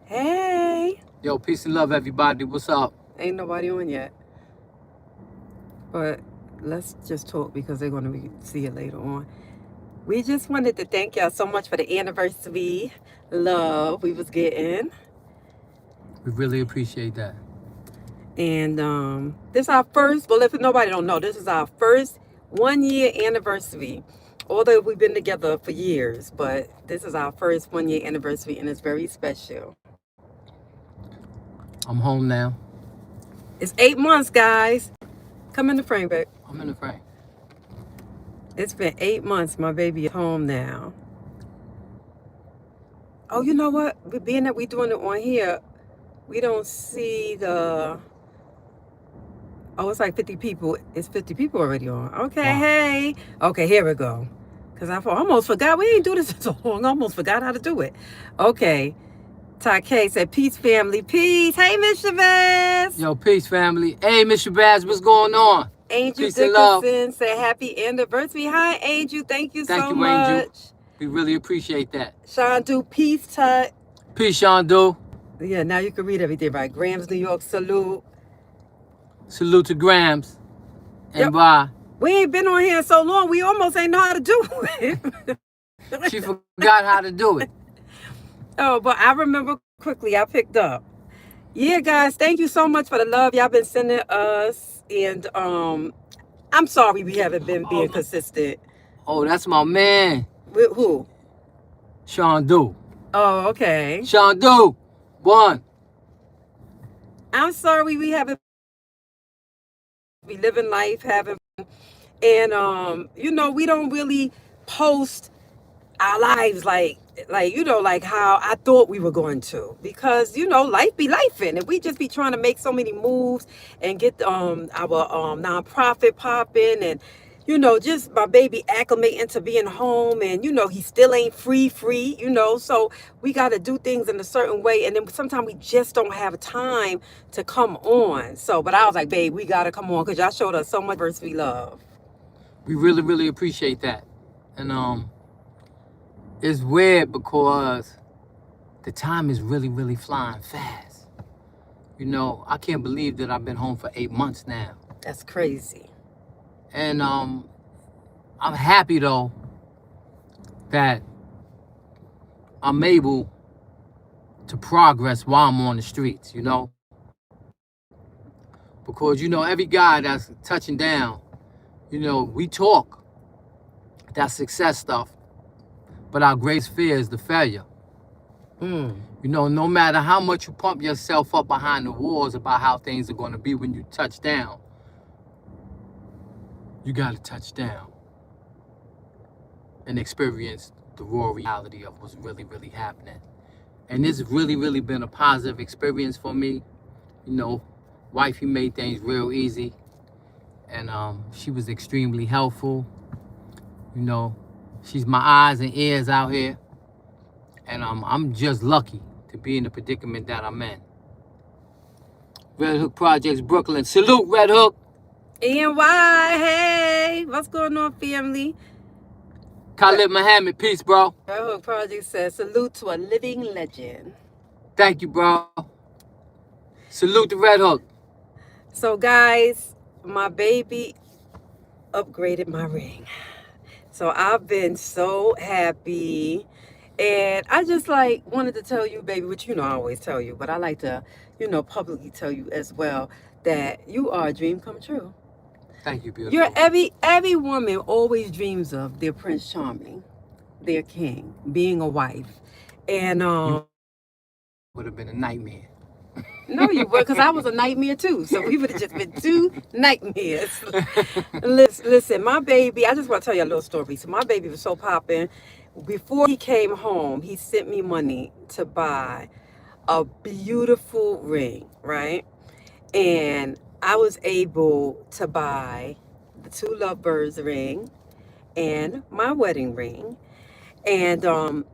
Hey. Yo, peace and love, everybody. What's up? Ain't nobody on yet. But let's just talk because they're going to see it later on. We just wanted to thank y'all so much for the anniversary love we was getting. We really appreciate that. And this is our first, well, if nobody don't know, this is our first 1 year anniversary. Although we've been together for years, but this is our first 1 year anniversary and it's very special. I'm home now. It's 8 months, guys. Come in the frame, babe. I'm in the frame. It's been 8 months. My baby is home now. Oh, you know what? Being that we're doing it on here, we don't see the... Oh, it's like 50 people. It's 50 people already on. Okay, wow. Hey. Okay, here we go. Because I almost forgot. We ain't do this in so long. I almost forgot how to do it. Okay. Take said, peace, family. Peace. Hey, Mr. Bass. Yo, peace, family. Hey, Mr. Bass, what's going on? Angel peace Dickinson said, happy anniversary. Hi, Angel. Thank you so much. Angel. We really appreciate that. Shondu, peace, Tut. Peace, Shondu. Yeah, now you can read everything, right? Grams, New York, salute. Salute to Grams. And bye. We ain't been on here so long, we almost ain't know how to do it. She forgot how to do it. Oh, but I remember quickly, I picked up. Yeah, guys, thank you so much for the love y'all been sending us. And I'm sorry we haven't been being consistent. Oh, that's my man. With who? Shondu. Oh, okay. Shondu. One. I'm sorry we haven't. We living life, having, and you know, we don't really post our lives like you know, like how I thought we were going to, because you know, life be lifing, and we just be trying to make so many moves and get our nonprofit popping, and you know, just my baby acclimating to being home, and you know, he still ain't free, you know, so we got to do things in a certain way, and then sometimes we just don't have time to come on. So, but I was like, babe, we got to come on because y'all showed us so much anniversary love. We really, really appreciate that. And it's weird because the time is really, really flying fast. You know, I can't believe that I've been home for 8 months now. That's crazy. And I'm happy though that I'm able to progress while I'm on the streets, you know? Because, you know, every guy that's touching down, you know, we talk that success stuff, but our greatest fear is the failure. You know, no matter how much you pump yourself up behind the walls about how things are going to be when you touch down, you got to touch down and experience the raw reality of what's really, really happening. And it's really, really been a positive experience for me. You know, wifey made things real easy, and she was extremely helpful. You know, she's my eyes and ears out here, and I'm just lucky to be in the predicament that I'm in. Red Hook Projects, Brooklyn. Salute, Red Hook. ENY, hey, what's going on, family? Khalid Muhammad, peace, bro. Red Hook Project says, salute to a living legend. Thank you, bro. Salute to Red Hook. So, guys, my baby upgraded my ring. So I've been so happy, and I just like wanted to tell you, baby, which you know I always tell you, but I like to, you know, publicly tell you as well that you are a dream come true. Thank you, beautiful. You're every woman always dreams of their Prince Charming, their king, being a wife, and would have been a nightmare. No, you would, because I was a nightmare too. So we would have just been two nightmares. Listen, my baby, I just want to tell you a little story. So my baby was so popping. Before he came home, he sent me money to buy a beautiful ring, right? And I was able to buy the two lovebirds ring and my wedding ring. And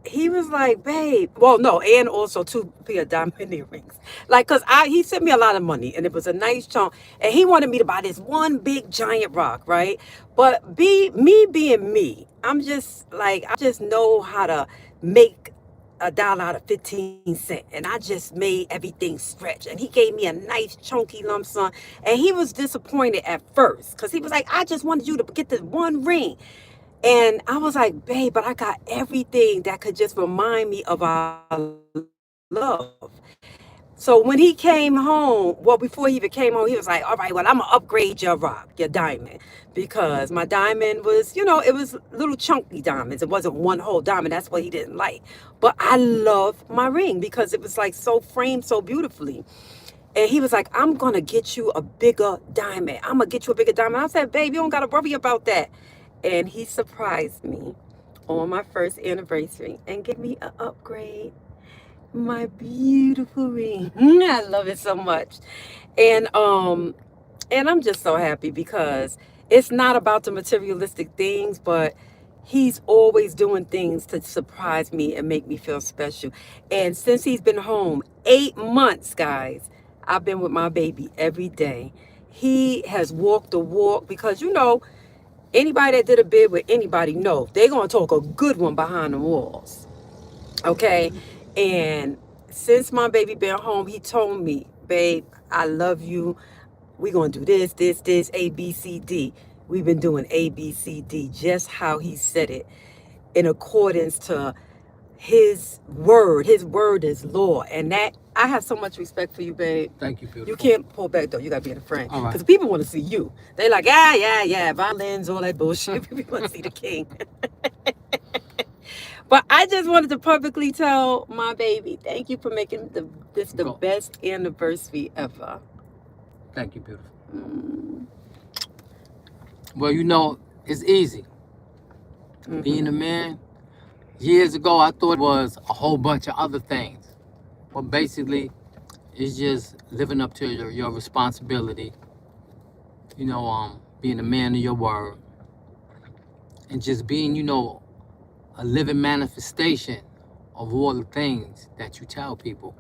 he was like, babe, well, no, and also 2 pair of diamond earrings. Like, because he sent me a lot of money, and it was a nice chunk, and he wanted me to buy this one big giant rock, right? But me being me, I'm just like, I just know how to make a dollar out of 15 cents, and I just made everything stretch. And he gave me a nice chunky lump sum, and he was disappointed at first because he was like, I just wanted you to get this one ring. And I was like, babe, but I got everything that could just remind me of our love. So when he came home, well, before he even came home, he was like, all right, well, I'm going to upgrade your rock, your diamond. Because my diamond was, it was little chunky diamonds. It wasn't one whole diamond. That's what he didn't like. But I love my ring because it was like so framed so beautifully. And he was like, I'm going to get you a bigger diamond. I'm going to get you a bigger diamond. I said, babe, you don't got to worry about that. And he surprised me on my first anniversary and gave me an upgrade. My beautiful ring. I love it so much. And I'm just so happy because it's not about the materialistic things, but he's always doing things to surprise me and make me feel special. And since he's been home 8 months, guys, I've been with my baby every day. He has walked the walk because, anybody that did a bid with anybody know they're going to talk a good one behind the walls. Okay? And since my baby been home, he told me, babe, I love you. We're going to do this, A, B, C, D. We've been doing A, B, C, D, just how he said it, in accordance to his word. His word is law. And that, I have so much respect for you, babe. Thank you, beautiful. You can't pull back, though. You got to be in the front. All right. Because people want to see you. They're like, yeah, violins, all that bullshit. People want to see the king. But I just wanted to publicly tell my baby, thank you for making this the best anniversary ever. Thank you, beautiful. Well, it's easy. Being a man, years ago, I thought it was a whole bunch of other things. But basically, it's just living up to your responsibility. Being a man of your word. And just being, a living manifestation of all the things that you tell people.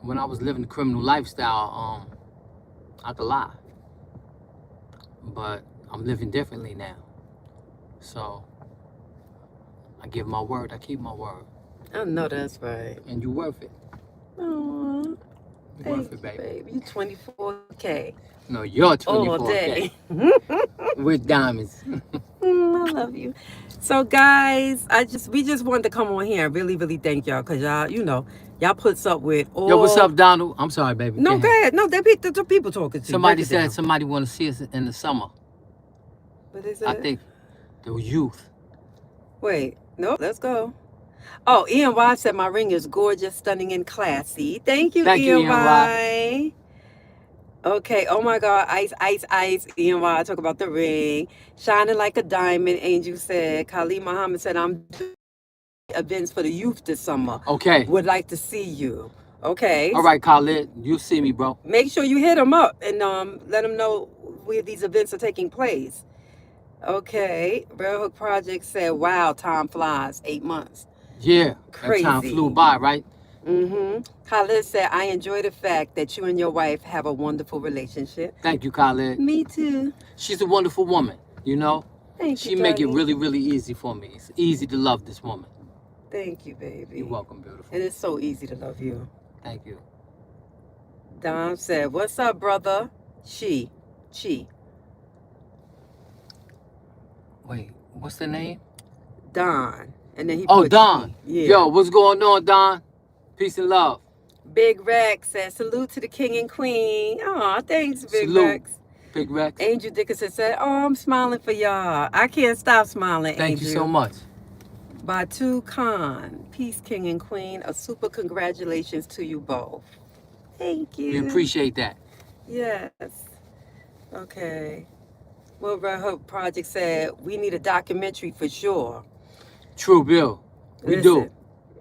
When I was living the criminal lifestyle, I could lie. But I'm living differently now. So I give my word, I keep my word. I know that's right. And you're worth it. Aww. You're worth it, baby. You 24K. No, you're 24K. All day. With diamonds. I love you. So guys, we just wanted to come on here and really, really thank y'all because y'all puts up with all. Yo, what's up, Donald? I'm sorry, baby. No, go ahead. No, the people talking to you. Somebody said somebody want to see us in the summer. What is it? I think the youth. Wait, no, let's go. Oh, Ian Y said my ring is gorgeous, stunning, and classy. Thank you, Ian Y. Okay, oh my God, ice, Ian Y, talk about the ring. Shining like a diamond, Angel said. Khalid Muhammad said, I'm doing events for the youth this summer. Okay. Would like to see you. Okay. All right, Khalid, you'll see me, bro. Make sure you hit him up and let him know where these events are taking place. Okay, Real Hook Project said, wow, time flies, 8 months. Yeah, crazy. That time flew by, right? Khalid said, I enjoy the fact that you and your wife have a wonderful relationship. Thank you, Khalid. Me too. She's a wonderful woman, Thank you, She make it really, really easy for me. It's easy to love this woman. Thank you, baby. You're welcome, beautiful. And it's so easy to love you. Thank you. Don said, what's up, brother? Chi. Wait, what's the name? Don. And then he put Chi. Don. Yeah. Yo, what's going on, Don? Peace and love. Big Rex said, salute to the king and queen. Aw, thanks, Big Rex. Big Rex. Angel Dickinson said, oh, I'm smiling for y'all. I can't stop smiling, Thank Angel. you so much. Batu Khan, peace, king and queen. A super congratulations to you both. Thank you. We appreciate that. Yes. Okay. Well, Red Hook Project said, we need a documentary for sure. True, Bill. We do.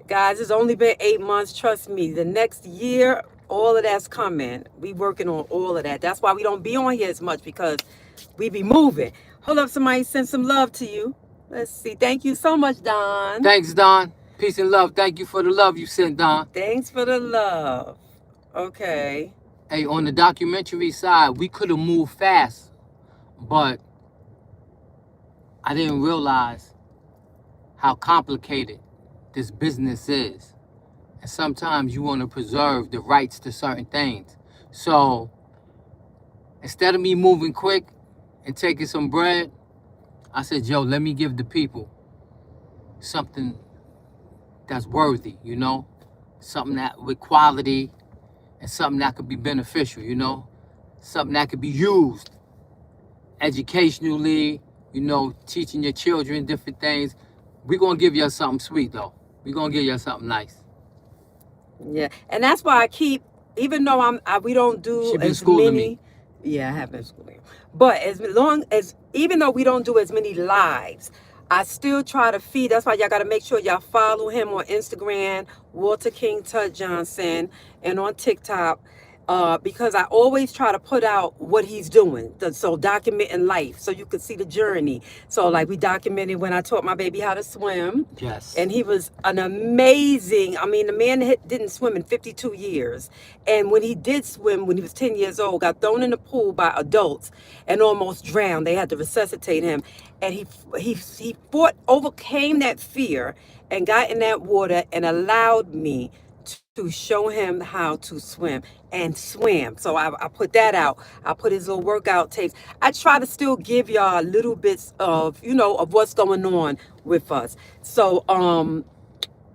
Guys, it's only been 8 months. Trust me. The next year, all of that's coming. We working on all of that. That's why we don't be on here as much because we be moving. Hold up, somebody send some love to you. Let's see. Thank you so much, Don. Thanks, Don. Peace and love. Thank you for the love you sent, Don. Thanks for the love. Okay. Hey, on the documentary side, we could have moved fast, but I didn't realize how complicated this business is. And sometimes you want to preserve the rights to certain things. So instead of me moving quick and taking some bread, I said, yo, let me give the people something that's worthy, you know, something that with quality and something that could be beneficial, you know, something that could be used educationally, you know, teaching your children different things. We're going to give you something sweet, though. We're going to give you something nice. Yeah, and that's why I keep, even though we don't do She been as schooling many. me. Yeah, I have been schooling. But even though we don't do as many lives, I still try to feed. That's why y'all got to make sure y'all follow him on Instagram, walterkingtutjohnson, and on TikTok. Because I always try to put out what he's doing. So documenting life, so you could see the journey. So like we documented when I taught my baby how to swim. Yes. And he was an amazing, I mean, the man didn't swim in 52 years. And when he did swim, when he was 10 years old, got thrown in the pool by adults and almost drowned. They had to resuscitate him. And he fought, overcame that fear and got in that water and allowed me to show him how to swim and swim. So I put that out. I put his little workout tapes. I try to still give y'all little bits of, you know, of what's going on with us. So,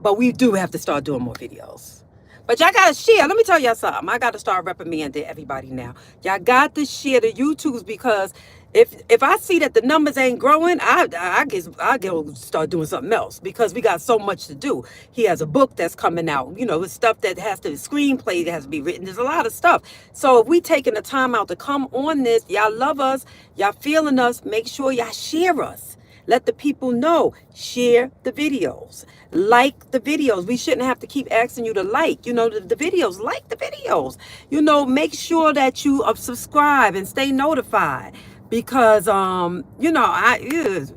but we do have to start doing more videos. But y'all gotta share. Let me tell y'all something. I gotta start reprimanding everybody now. Y'all got to share the YouTubes, because if I see that the numbers ain't growing, I guess I go start doing something else, because we got so much to do. He has a book that's coming out, you know, with stuff that has to screenplay that has to be written. There's a lot of stuff. So if we taking the time out to come on this, y'all love us, y'all feeling us, make sure y'all share us. Let the people know. Share the videos. Like the videos. We shouldn't have to keep asking you to like, you know, the videos. Like the videos. You know, make sure that you subscribe and stay notified. Because you know,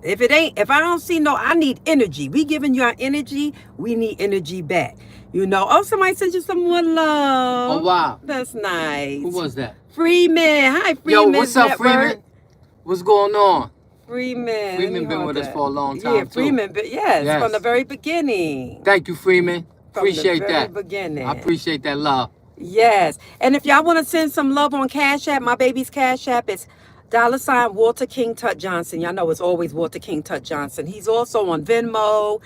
if I don't see I need energy. We giving you our energy, we need energy back. You know. Oh, somebody sent you some more love. Oh, wow. That's nice. Who was that? Freeman. Hi, Freeman. Yo, what's up, Network. Freeman? What's going on? Freeman. Freeman been with us for a long time, Yeah, too. Freeman, yes, from the very beginning. Thank you, Freeman. Appreciate From the that. very beginning. I appreciate that love. Yes. And if y'all want to send some love on Cash App, my baby's Cash App is $ Walter King Tut Johnson. Y'all know it's always Walter King Tut Johnson. He's also on Venmo,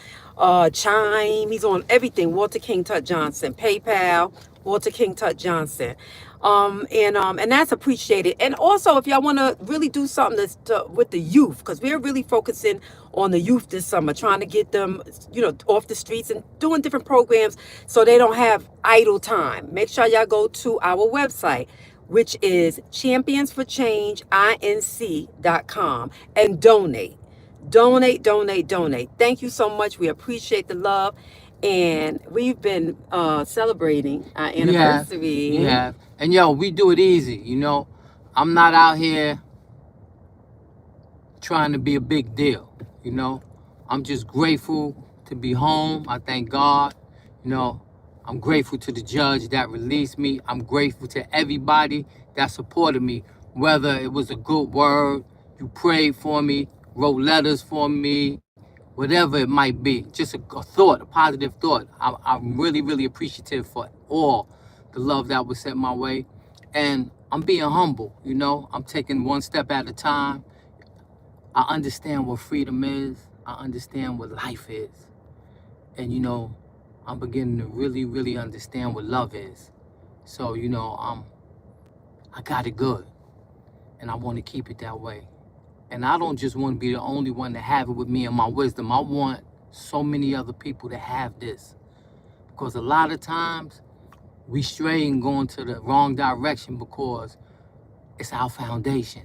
CHIME. He's on everything. Walter King Tut Johnson. PayPal, Walter King Tut Johnson. And that's appreciated. And also, if y'all want to really do something with the youth, because we're really focusing on the youth this summer, trying to get them, you know, off the streets and doing different programs so they don't have idle time. Make sure y'all go to our website, which is championsforchangeinc.com, and donate. Donate. Thank you so much. We appreciate the love. And we've been celebrating our anniversary. We have. And yo, we do it easy, you know. I'm not out here trying to be a big deal, you know. I'm just grateful to be home. I thank God, you know. I'm grateful to the judge that released me. I'm grateful to everybody that supported me, whether it was a good word, you prayed for me, wrote letters for me, whatever it might be, just a thought, a positive thought. I'm really, really appreciative for all the love that was sent my way. And I'm being humble, you know. I'm taking one step at a time. I understand what freedom is. I understand what life is. And, you know, I'm beginning to really, really understand what love is. So, you know, I got it good. And I want to keep it that way. And I don't just want to be the only one to have it with me and my wisdom. I want so many other people to have this. Because a lot of times we stray and go into the wrong direction because it's our foundation.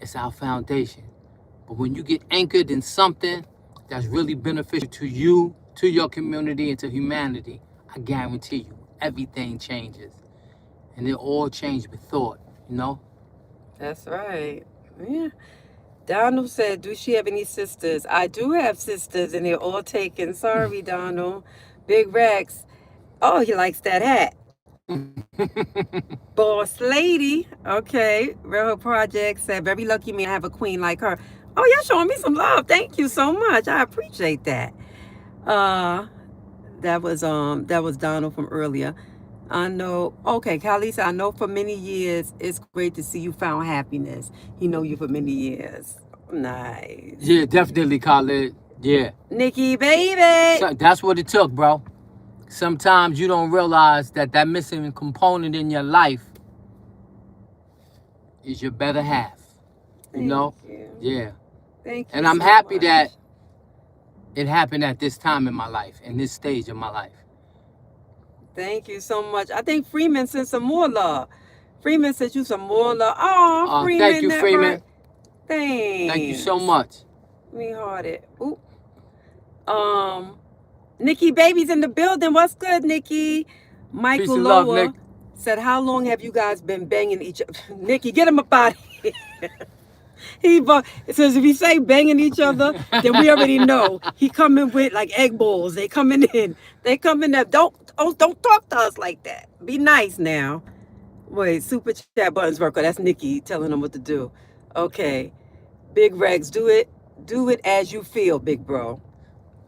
It's our foundation. But when you get anchored in something that's really beneficial to you, to your community, and to humanity, I guarantee you, everything changes. And it all changes with thought, you know? That's right. Yeah. Donald said, do she have any sisters? I do have sisters, and they're all taken. Sorry, Donald. Big Rex. Oh, he likes that hat. Boss lady. Okay. Real Project said, very lucky man, I have a queen like her. Oh, y'all showing me some love. Thank you so much. I appreciate that. Uh, that was Donald from earlier. I know. Okay, Kalisa, I know for many years it's great to see you found happiness. He know you for many years. Nice. Yeah, definitely, Khalid. Yeah. Nikki, baby. So that's what it took, bro. Sometimes you don't realize that that missing component in your life is your better half. You know? Thank you. Yeah. Thank you. And I'm so happy much. that it happened at this time in my life, in this stage of my life. Thank you so much. I think Freeman sent some more love. Freeman sent you some more love. Oh, Freeman. Thank you, Freeman. Right. Thanks. Thank you so much. Me hearted. Ooh. Nikki Baby's in the building. What's good, Nikki? Michael Peace and Lower love, Nick. said, how long have you guys been banging each other? Nikki, get him up out of here. It says if we say banging each other, then we already know he coming with like egg balls. They coming in. They coming up. Don't talk to us like that. Be nice now. Wait, super chat buttons work. That's Nikki telling them what to do. Okay, Big Regs, do it as you feel, big bro.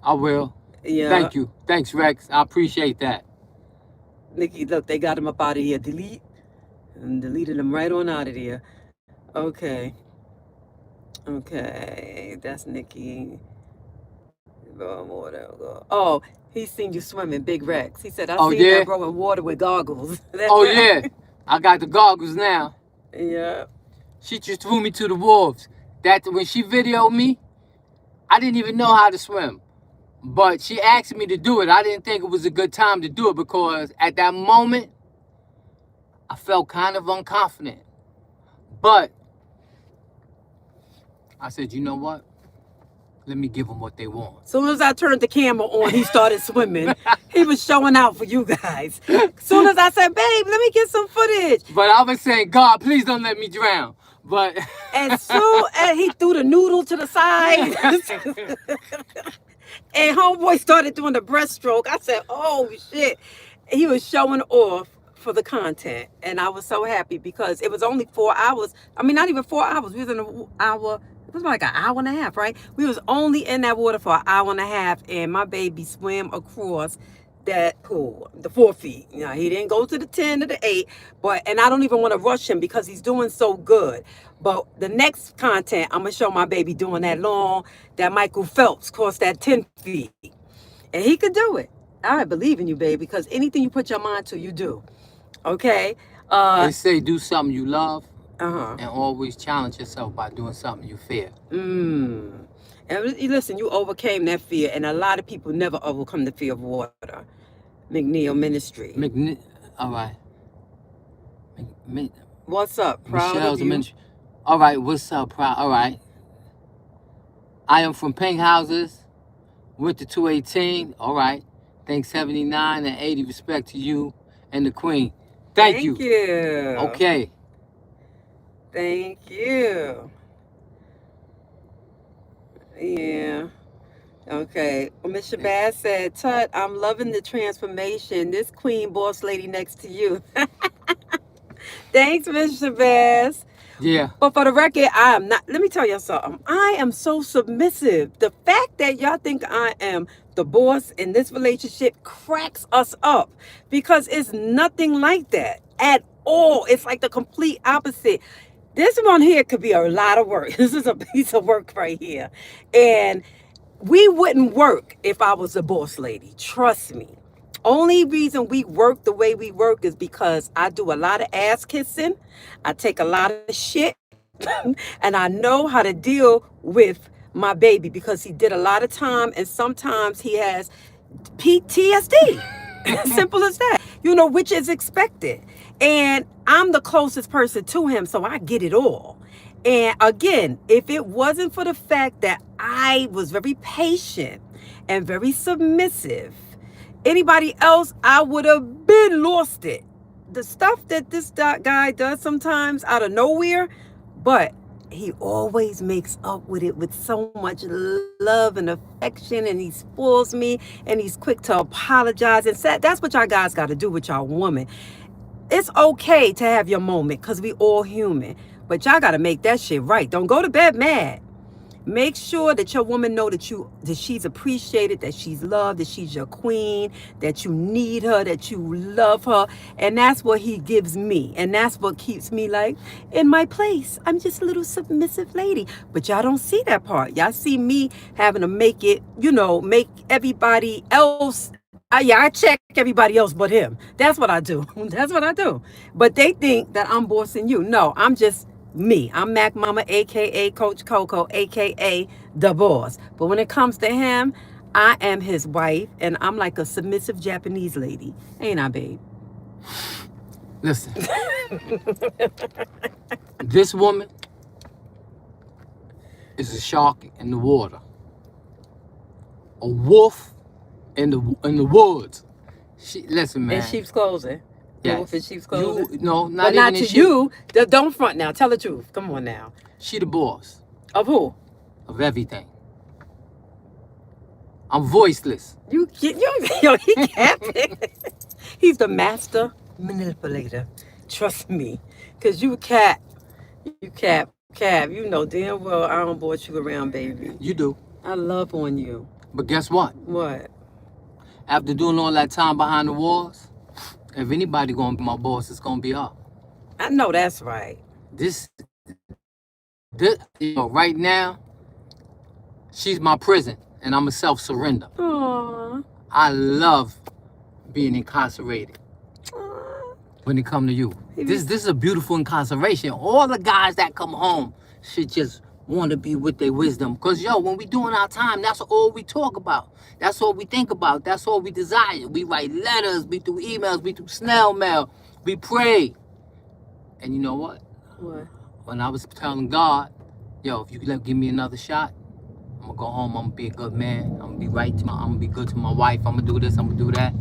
I will. Yeah. Thank you. Thanks, Rex. I appreciate that. Nikki, look, they got him up out of here. Delete. And deleted him right on out of there. Okay. Okay, that's Nikki. Oh, he's seen you swimming, Big Rex. He said, I seen that bro in water with goggles. Oh, yeah. I got the goggles now. Yeah. She just threw me to the wolves. That when she videoed me, I didn't even know how to swim. But she asked me to do it. I didn't think it was a good time to do it because at that moment, I felt kind of unconfident. But I said, you know what? Let me give them what they want. As soon as I turned the camera on, he started swimming. He was showing out for you guys. As soon as I said, babe, let me get some footage. But I was saying, God, please don't let me drown. But as soon as he threw the noodle to the side, and homeboy started doing the breaststroke, I said, oh, shit. He was showing off for the content. And I was so happy because it was only 4 hours. I mean, not even 4 hours. We was in an hour. It was like an hour and a half, right? We was only in that water for an hour and a half, and my baby swam across that pool, the 4 feet. You know, he didn't go to the 10 or the 8, and I don't even want to rush him because he's doing so good. But the next content, I'm gonna show my baby doing that long, that Michael Phelps crossed that 10 feet, and he could do it. I believe in you, baby, because anything you put your mind to, you do. Okay. They say do something you love. Uh-huh. And always challenge yourself by doing something you fear. And listen, you overcame that fear, and a lot of people never overcome the fear of water. McNeil Ministry. All right. What's up? Proud Michelle's of you. Ministry. All right, what's up? Proud. All right. I am from Pink Houses. Went to 218. All right. Thanks 79 and 80. Respect to you and the Queen. Thank you. Okay. Thank you. Yeah. Okay. Well, Miss Shabazz said, Tut, I'm loving the transformation. This queen boss lady next to you. Thanks, Miss Shabazz. Yeah. But for the record, I am not. Let me tell you something. I am so submissive. The fact that y'all think I am the boss in this relationship cracks us up because it's nothing like that at all. It's like the complete opposite. This one here could be a lot of work. This is a piece of work right here. And we wouldn't work if I was a boss lady. Trust me. Only reason we work the way we work is because I do a lot of ass kissing. I take a lot of shit. And I know how to deal with my baby because he did a lot of time. And sometimes he has PTSD. Simple as that. You know, which is expected. And I'm the closest person to him, so I get it all. And again, if it wasn't for the fact that I was very patient and very submissive, anybody else, I would have been lost it. The stuff that this guy does sometimes out of nowhere, but he always makes up with it with so much love and affection, and he spoils me, and he's quick to apologize. And that's what y'all guys got to do with y'all woman. It's okay to have your moment because we all human, but y'all got to make that shit right. Don't go to bed mad. Make sure that your woman know that she's appreciated, that she's loved, that she's your queen, that you need her, that you love her. And that's what he gives me. And that's what keeps me like in my place. I'm just a little submissive lady. But y'all don't see that part. Y'all see me having to make it, make everybody else. I check everybody else but him. That's what I do. That's what I do. But they think that I'm bossing you. No, I'm just me. I'm Mac Mama, a.k.a. Coach Coco, a.k.a. The Boss. But when it comes to him, I am his wife, and I'm like a submissive Japanese lady. Ain't I, babe? Listen. This woman is a shark in the water. A wolf in the woods. Listen, man. In sheep's clothing. Yes. Wolf in sheep's clothing. No, but not to you. Don't front now. Tell the truth. Come on now. She the boss. Of who? Of everything. I'm voiceless. He capping. He's the master manipulator. Trust me. Because you cap. You know damn well I don't boss you around, baby. You do. I love on you. But guess what? What? After doing all that time behind the walls, if anybody gonna be my boss, it's gonna be her. I know that's right. This right now, she's my prison, and I'm a self-surrender. Aww. I love being incarcerated. Aww. When it come to you, this is a beautiful incarceration. All the guys that come home should just want to be with their wisdom. Because, when we doing our time, that's all we talk about. That's all we think about. That's all we desire. We write letters, we do emails, we do snail mail, we pray. And you know what? What? When I was telling God, if you give me another shot, I'm going to go home, I'm going to be a good man, I'm going to be I'm going to be good to my wife, I'm going to do this, I'm going to do that.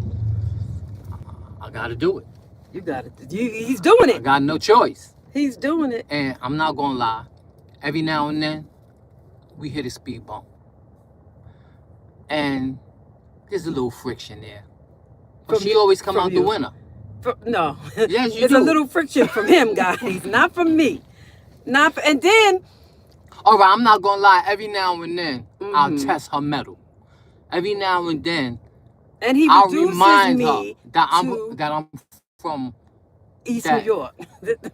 I got to do it. You got it. He's doing it. I got no choice. He's doing it. And I'm not going to lie. Every now and then, we hit a speed bump. And there's a little friction there. But she always come out the winner. No. Yes, you There's do. a little friction from him, guys. Not from me. And then... All right, I'm not going to lie. Every now and then, I'll test her mettle. Every now and then, and he I'll reduces remind me her that I'm from... East New York,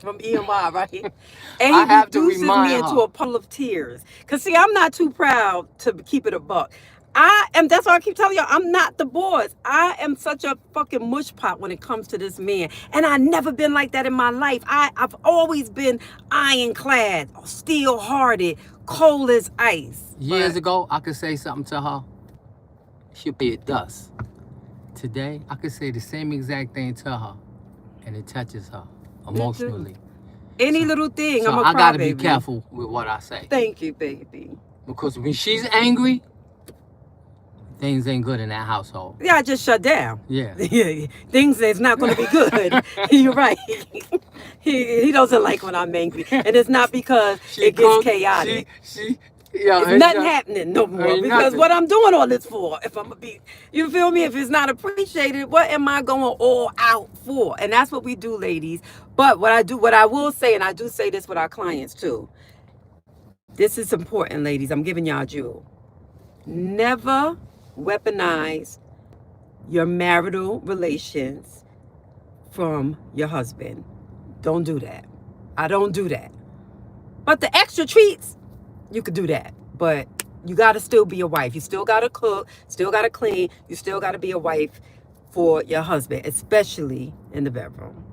from EMI, right? And I he have to reduces remind me her. into a puddle of tears. Because, see, I'm not too proud to keep it a buck. That's why I keep telling y'all, I'm not the boss. I am such a fucking mush pot when it comes to this man. And I've never been like that in my life. I've always been ironclad, steel-hearted, cold as ice. Years ago, I could say something to her. She'll pay it dust. Today, I could say the same exact thing to her. And it touches her emotionally. Any little thing, so I'm a I gotta crybaby. be careful with what I say. Thank you, baby. Because when she's angry, things ain't good in that household. Yeah, I just shut down. Yeah. Things is not going to be good. You're right. He doesn't like when I'm angry. And it's not because it gets chaotic. It's nothing happening no more. Because what I'm doing all this for, if I'm going to be, you feel me? If it's not appreciated, what am I going all out for? And that's what we do, ladies. But what I will say, and I do say this with our clients too. This is important, ladies. I'm giving y'all a jewel. Never weaponize your marital relations from your husband. Don't do that. I don't do that. But the extra treats, you could do that. But you got to still be a wife. You still got to cook, still got to clean. You still got to be a wife for your husband, especially in the bedroom.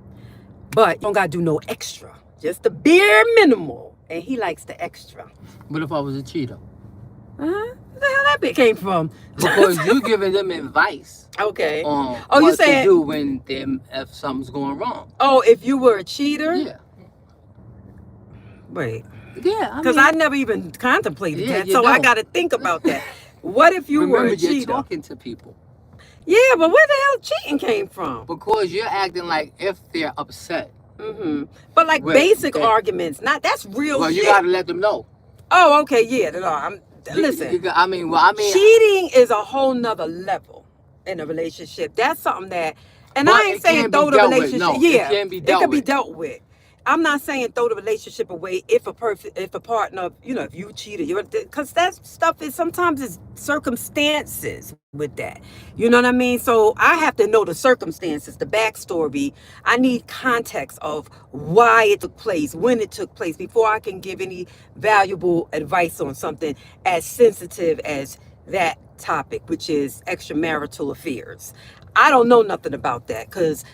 But you don't got to do no extra. Just the bare minimal. And he likes the extra. What if I was a cheater? Where the hell that bit came from? Because you giving them advice. Okay. On you what saying to do if something's going wrong. Oh, if you were a cheater? Yeah. Wait. Yeah. Because I never even contemplated that, so I got to think about that. What if you were a cheater? You're talking to people. Yeah, but where the hell cheating came from? Because you're acting like if they're upset. Mm-hmm. But like basic arguments, that's real well, shit. You got to let them know. Oh, okay, yeah. Listen, cheating is a whole nother level in a relationship. That's something that, and I ain't saying throw the relationship. No, yeah, it can be it dealt can be with. dealt with. I'm not saying throw the relationship away if a partner, if you cheated, because that stuff is sometimes it's circumstances with that. You know what I mean? So I have to know the circumstances, the backstory. I need context of why it took place, when it took place, before I can give any valuable advice on something as sensitive as that topic, which is extramarital affairs. I don't know nothing about that because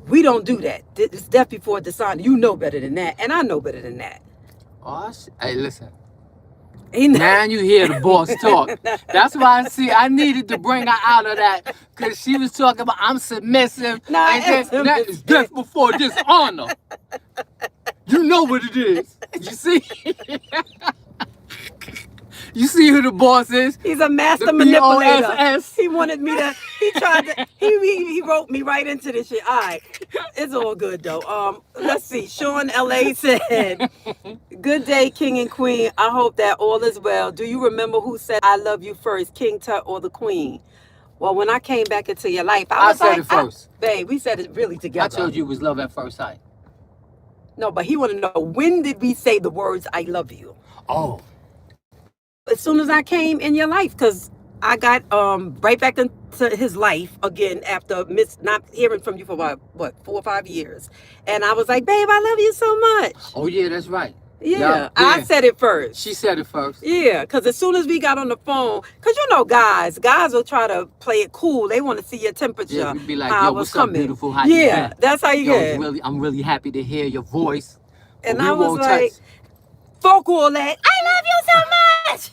we don't do that. It's death before dishonor. You know better than that, and I know better than that. Oh, hey, listen. Now you hear the boss talk. That's why I needed to bring her out of that, because she was talking about I'm submissive. Nah, and that is death before dishonor. You know what it is. You see? You see who the boss is? He's a master manipulator. He wanted me to. He tried to. He wrote me right into this shit. All right, it's all good though. Let's see. Sean L.A. said, "Good day, King and Queen. I hope that all is well. Do you remember who said I love you first, King Tut or the Queen?" Well, when I came back into your life, I said it first. Babe, we said it really together. I told you it was love at first sight. No, but he want to know, when did we say the words "I love you"? Oh. As soon as I came in your life, because I got right back into his life again after not hearing from you for what 4 or 5 years, and I was like, babe, I love you so much. Oh yeah, that's right. Yeah, I said it first. She said it first. Yeah, because as soon as we got on the phone, because guys will try to play it cool. They want to see your temperature. Yeah, you'd be like, yo, what's up, beautiful? How you been? That's how you get. I'm really happy to hear your voice. And I was like, fuck all that. I love you so much.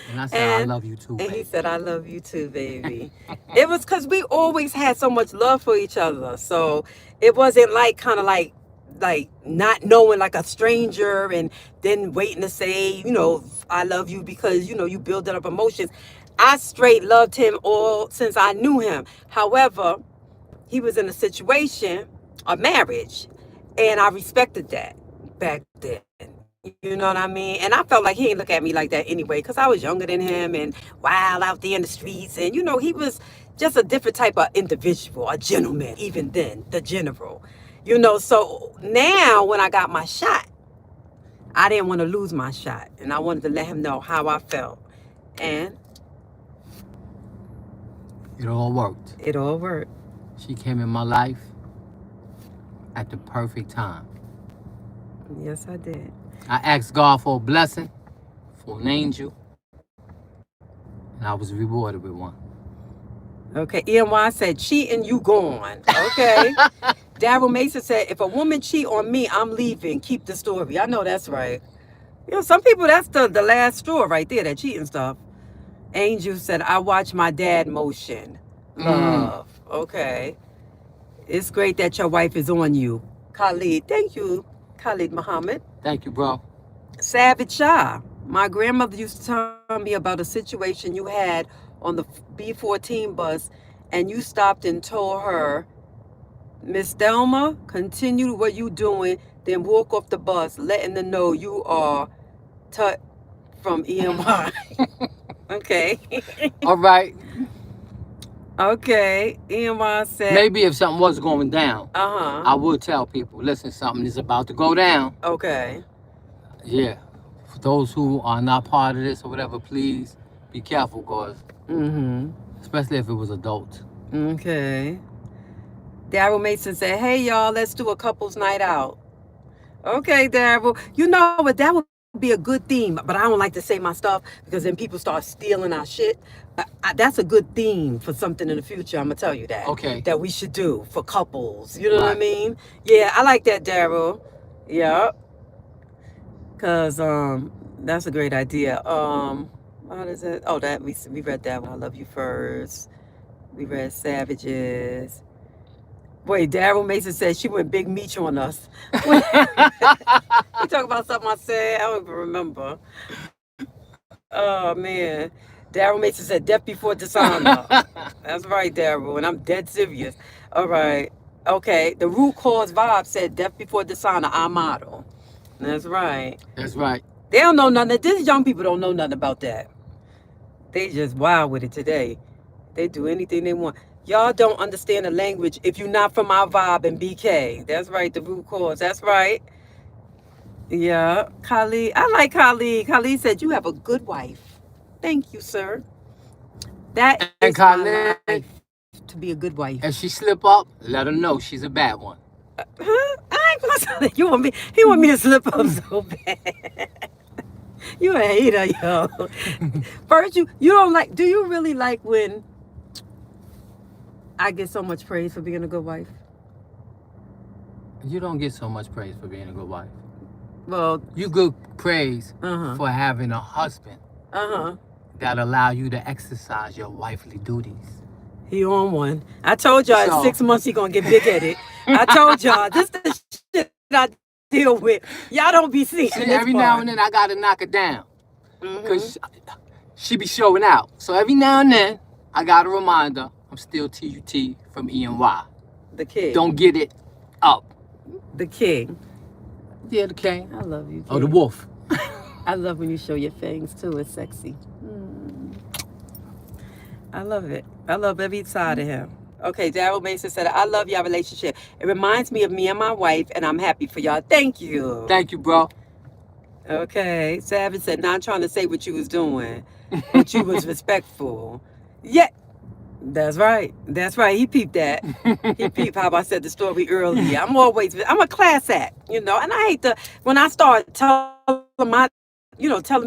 And I said, I love you too, baby. And he said, I love you too, baby. It was because we always had so much love for each other. So it wasn't like kind of like not knowing, like a stranger and then waiting to say, I love you because, you building up emotions. I straight loved him all since I knew him. However, he was in a situation, a marriage, and I respected that back then. You know what I mean? And I felt like he didn't look at me like that anyway, because I was younger than him and wild out there in the streets. And, he was just a different type of individual, a gentleman, even then, the general. So now when I got my shot, I didn't want to lose my shot. And I wanted to let him know how I felt. And it all worked. It all worked. She came in my life at the perfect time. Yes, I did. I asked God for a blessing, for an angel, and I was rewarded with one. Okay, EMY said, cheating, you gone. Okay. Daryl Mason said, if a woman cheat on me, I'm leaving. Keep the story. I know that's right. Some people, that's the last straw right there, that cheating stuff. Angel said, I watch my dad motion. Love. Okay. It's great that your wife is on you. Khalid, thank you. Khalid Muhammad. Thank you, bro. Savage Shah. My grandmother used to tell me about a situation you had on the B14 bus, and you stopped and told her, Miss Thelma, continue what you doing, then walk off the bus, letting them know you are Tut from EMY. Okay. All right. Okay. EMY said, maybe if something was going down, uh-huh, I would tell people, listen, something is about to go down. Okay. Yeah. For those who are not part of this or whatever, please be careful, guys. Especially if it was adults. Okay. Daryl Mason said, hey, y'all, let's do a couples night out. Okay, Daryl. You know what? That would be a good theme, but I don't like to say my stuff because then people start stealing our shit. That's a good theme for something in the future. I'm going to tell you that. Okay. That we should do for couples. You know what I mean? Yeah, I like that, Daryl. Yeah. Because that's a great idea. What is it? Oh, that we read that one. I love you first. We read Savages. Wait, Daryl Mason said she went Big Meech on us. You talk about something I said? I don't even remember. Oh, man. Daryl Mason said death before dishonor. That's right, Daryl, and I'm dead serious. All right. Okay. The root cause vibe said death before dishonor, our motto. That's right. That's right. They don't know nothing. These young people don't know nothing about that. They just wild with it today. They do anything they want. Y'all don't understand the language if you're not from our vibe and BK. That's right, the root cause. That's right. Yeah. Khalid. I like Khalid. Khalid said, you have a good wife. Thank you, sir. That And is my Khalid, life, to be a good wife. if she slip up, let her know she's a bad one. Huh? I ain't gonna tell you. He want me to slip up so bad. You a hater, yo. First, you don't like. Do you really like when I get so much praise for being a good wife? You don't get so much praise for being a good wife. Well, You get praise uh-huh. for having a husband Uh-huh. that allow you to exercise your wifely duties. He on one. I told y'all in So 6 months he gonna get big headed. I told y'all this the shit I deal with. Y'all don't be seeing see, this every now part. and then I gotta knock her down Mm-hmm. because she be showing out. So every now and then I gotta remind her I'm still TUT from ENY. The king. Don't get it up. The king. Yeah, the king. I love you, king. Oh, the wolf. I love when you show your fangs too. It's sexy. I love it. I love every side of him. Okay, Daryl Mason said, I love your relationship. It reminds me of me and my wife, and I'm happy for y'all. Thank you. Thank you, bro. Okay. Savage said, not trying to say what you was doing, but you was respectful. Yeah. That's right. That's right. He peeped that. He peeped how I said the story earlier. I'm a class act, and I hate when I start telling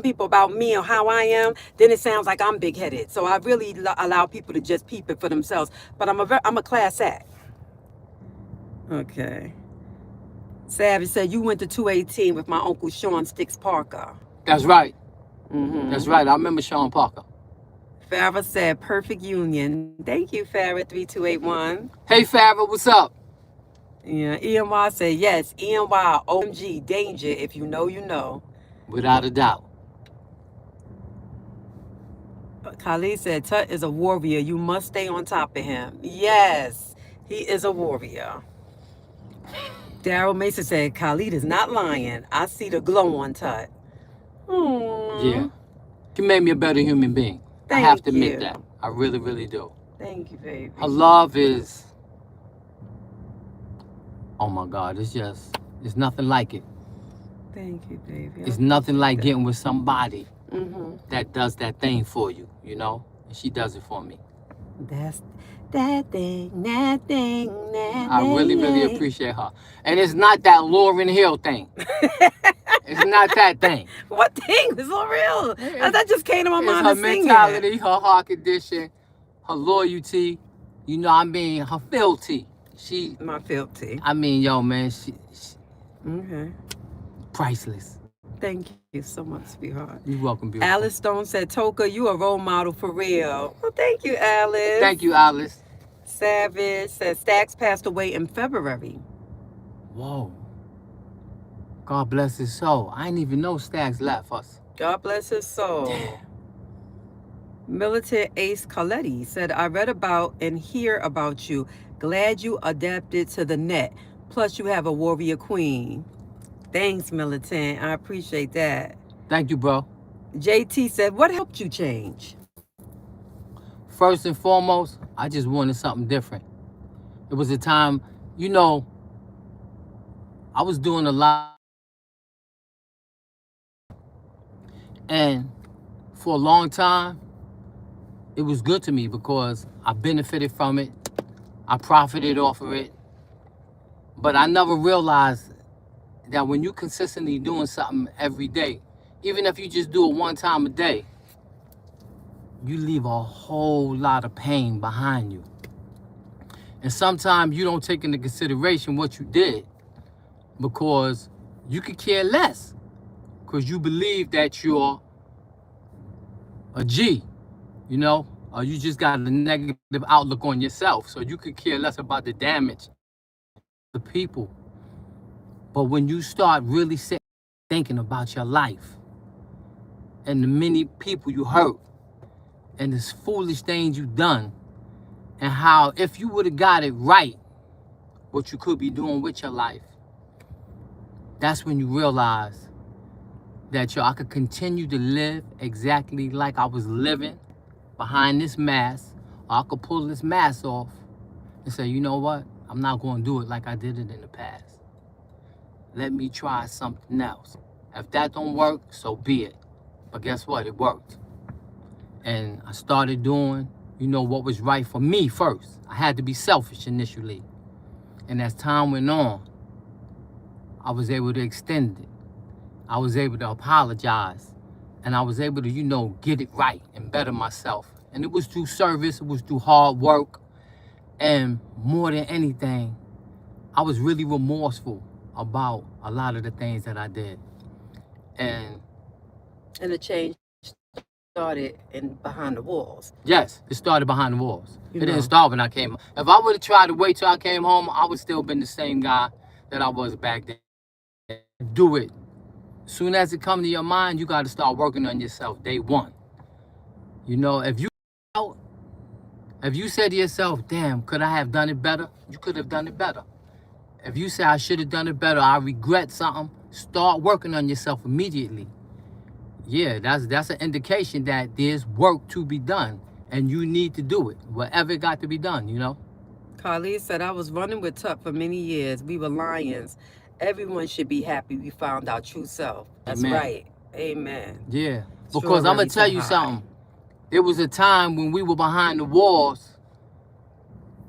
people about me or how I am, then it sounds like I'm big headed. So I really allow people to just peep it for themselves. But I'm a class act. Okay. Savage said, you went to 218 with my Uncle Sean Sticks Parker. That's right. Mm-hmm. That's right. I remember Sean Parker. Farrah said, perfect union. Thank you, Farrah 3281. Hey, Farrah, what's up? Yeah, ENY said, yes, ENY, OMG, danger. If you know, you know. Without a doubt. Khalid said, Tut is a warrior. You must stay on top of him. Yes, he is a warrior. Daryl Mason said, Khalid is not lying. I see the glow on Tut. Yeah. She made me a better human being. I have to admit that. I really, really do. Thank you, baby. Her love is, oh my God, it's nothing like it. Thank you, baby. It's nothing like getting with somebody that does that thing for you, And she does it for me. That's that thing, that thing, that I really, really appreciate her. And it's not that Lauryn Hill thing. It's not that thing. What thing? It's so real. That just came to my mind. It's her mentality, her heart condition, her loyalty, her fealty. My fealty. Yo, man, she Okay. priceless. Thank you so much, sweetheart. You're welcome, beautiful. Alice Stone said, Toka, you a role model for real. Well, thank you, Alice. Thank you, Alice. Savage said, Stacks passed away in February. Whoa. God bless his soul. I didn't even know Stacks left us. God bless his soul. Damn. Militant Ace Coletti said, I read about and hear about you. Glad you adapted to the net. Plus, you have a warrior queen. Thanks, Militant. I appreciate that. Thank you, bro. JT said, what helped you change? First and foremost, I just wanted something different. It was a time, I was doing a lot. And for a long time, it was good to me because I benefited from it. I profited off of it. But I never realized that when you consistently doing something every day, even if you just do it one time a day, you leave a whole lot of pain behind you. And sometimes you don't take into consideration what you did because you could care less because you believe that you're a G, or you just got a negative outlook on yourself. So you could care less about the damage, the people. But when you start really thinking about your life and the many people you hurt and the foolish things you done and how if you would have got it right, what you could be doing with your life, that's when you realize that I could continue to live exactly like I was living behind this mask, I could pull this mask off and say, you know what? I'm not going to do it like I did it in the past. Let me try something else. If that don't work, so be it. But guess what? It worked. And I started doing, what was right for me first. I had to be selfish initially. And as time went on, I was able to extend it. I was able to apologize. And I was able to, get it right and better myself. And it was through service. It was through hard work. And more than anything, I was really remorseful about a lot of the things that I did. And the change started behind the walls. Yes, it started behind the walls. It didn't start when I came home. If I would have tried to wait till I came home, I would still been the same guy that I was back then. Do it. As soon as it comes to your mind, you got to start working on yourself day one. If you said to yourself, damn, could I have done it better? You could have done it better. If you say I should have done it better, I regret something, start working on yourself immediately. Yeah, that's an indication that there's work to be done, and you need to do it, whatever it got to be done, Khalid said, I was running with Tuck for many years. We were lions. Everyone should be happy we found our true self. That's Amen. Right. Amen. Yeah, because I'm going to tell you something. There was a time when we were behind the walls.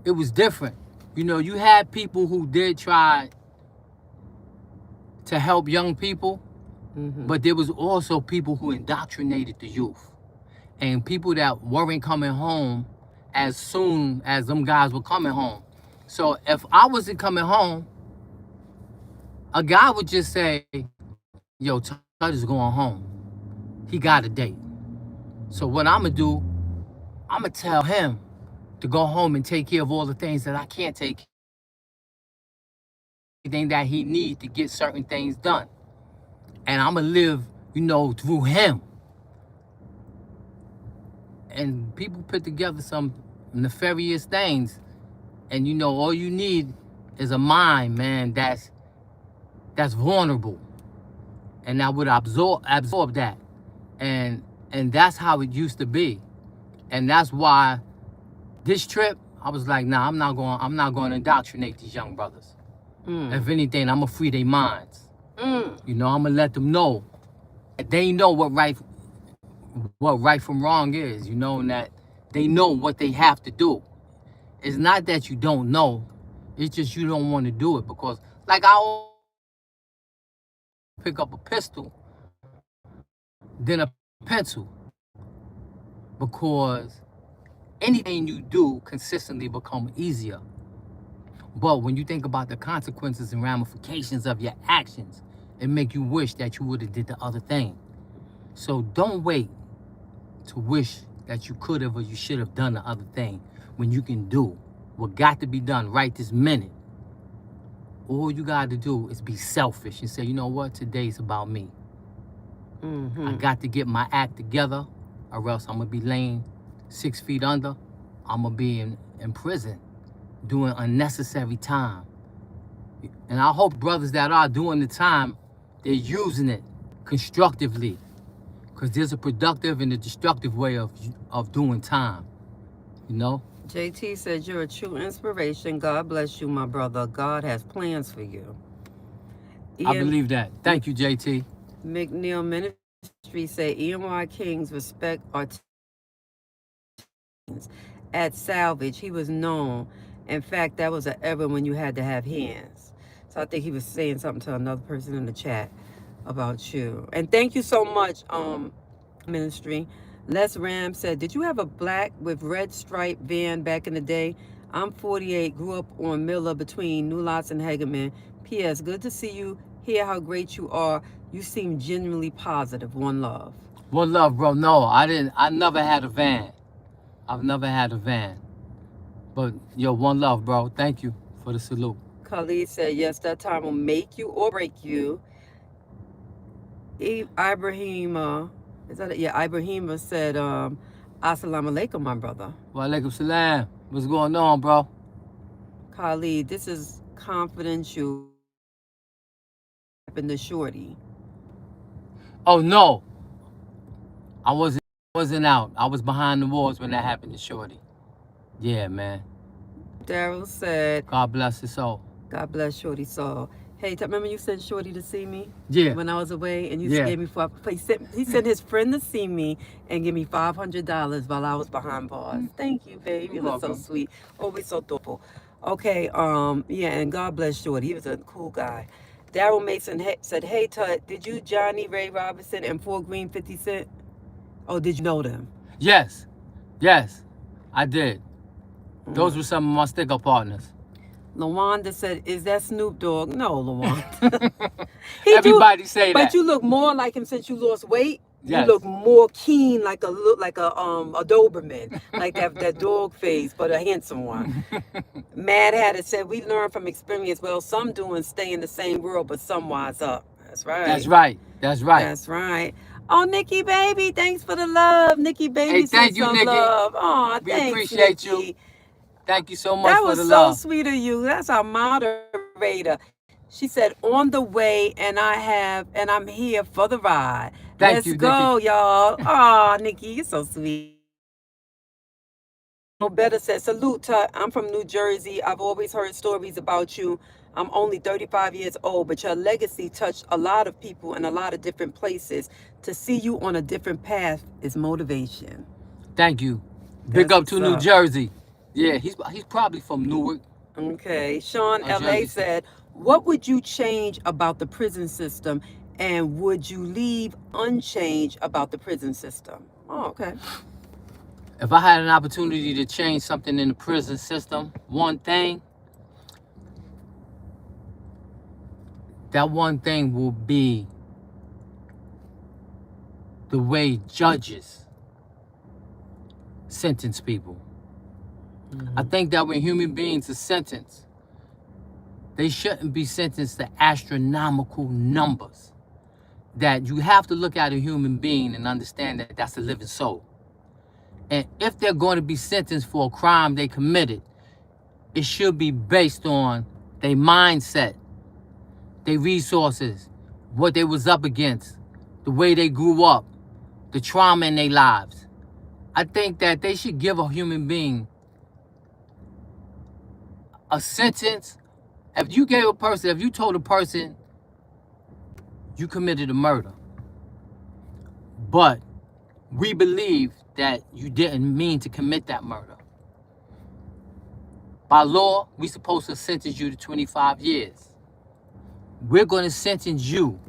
It was different. You had people who did try to help young people, but there was also people who indoctrinated the youth. And people that weren't coming home as soon as them guys were coming home. So if I wasn't coming home, a guy would just say, yo, Todd is going home. He got a date. So what I'm going to do, I'm going to tell him to go home and take care of all the things that I can't take care of. Everything that he needs to get certain things done. And I'm going to live, through him. And people put together some nefarious things. And, all you need is a mind, man, that's vulnerable. And I would absorb that. And that's how it used to be. And that's why this trip, I was like, nah, I'm not going to indoctrinate these young brothers. If anything, I'm going to free their minds. I'm going to let them know that they know what right from wrong is, and that they know what they have to do. It's not that you don't know. It's just you don't want to do it because, like, I pick up a pistol, then a pencil, because anything you do consistently become easier. But when you think about the consequences and ramifications of your actions, it make you wish that you would have did the other thing. So don't wait to wish that you could have or you should have done the other thing when you can do what got to be done right this minute. All you got to do is be selfish and say, you know what, today's about me. I got to get my act together or else I'm going to be laying 6 feet under. I'm going to be in prison doing unnecessary time. And I hope brothers that are doing the time, they're using it constructively. Because there's a productive and a destructive way of doing time, JT said, you're a true inspiration. God bless you, my brother. God has plans for you. I believe that. Thank you, JT. McNeil Ministry said, E.M.Y. King's respect our at Salvage. He was known. In fact, that was an era when you had to have hands. So I think he was saying something to another person in the chat about you. And thank you so much, Ministry. Les Ram said, did you have a black with red stripe van back in the day? I'm 48, grew up on Miller between New Lots and Hagerman. P.S. Good to see you, hear how great you are. You seem genuinely positive. One love. One love, bro. No, I didn't. I never had a van. I've never had a van. But, yo, one love, bro. Thank you for the salute. Khalid said, yes, that time will make you or break you. Ibrahima, is that it? Yeah, Ibrahima said, assalamu alaikum, my brother. Wa alaikum salam. What's going on, bro? Khalid, this is confidential. Happened to Shorty. Oh, no. I wasn't out. I was behind the walls when that happened to Shorty. Yeah, man. Daryl said, God bless his soul. God bless Shorty soul. Hey, remember you sent Shorty to see me Yeah. when I was away, and you Yeah. gave me he sent his friend to see me and give me $500 while I was behind bars. Thank you, babe. You You're look so welcome. sweet. Always so thoughtful. Okay, yeah, and God bless Shorty. He was a cool guy. Daryl Mason said, "Hey Tut, did you Johnny Ray Robinson and 4 Green 50 Cent? Oh, did you know them?" Yes. Yes. I did. Those were some of my stick-up partners. Lawanda said, "Is that Snoop Dogg?" No, Lawanda. He do, Everybody say but that. you look more like him since you lost weight. You Yes. look more keen, like a Doberman, like that dog face, but a handsome one. Mad Hatter said, "We learn from experience. Well, some do and stay in the same world, but some wise up." That's right. That's right. That's right. That's right. Oh, Nikki baby, thanks for the love. Nikki baby Hey, sent thank you, some Nikki. love. Oh, We thanks, appreciate Nikki. you. Thank you so much That for was the so love. sweet of you. That's our moderator. She said, "On the way, and I'm here for the ride. Thank Let's you, Nikki. go, y'all." Oh, Nikki, you're so sweet. No better said, "Salute, Tut. I'm from New Jersey. I've always heard stories about you. I'm only 35 years old, but your legacy touched a lot of people in a lot of different places. To see you on a different path is motivation." Thank you. Big That's up what's to New up. Jersey. Yeah, he's probably from Newark, Okay. Sean or LA Jersey. said, "What would you change about the prison system? And would you leave unchanged about the prison system?" Oh, okay. If I had an opportunity to change something in the prison system, one thing, that one thing will be the way judges sentence people. I think that when human beings are sentenced, they shouldn't be sentenced to astronomical numbers. That you have to look at a human being and understand that that's a living soul. And if they're going to be sentenced for a crime they committed, it should be based on their mindset, their resources, what they was up against, the way they grew up, the trauma in their lives. I think that they should give a human being a sentence. If you told a person you committed a murder, but we believe that you didn't mean to commit that murder. By law, we're supposed to sentence you to 25 years. We're going to sentence you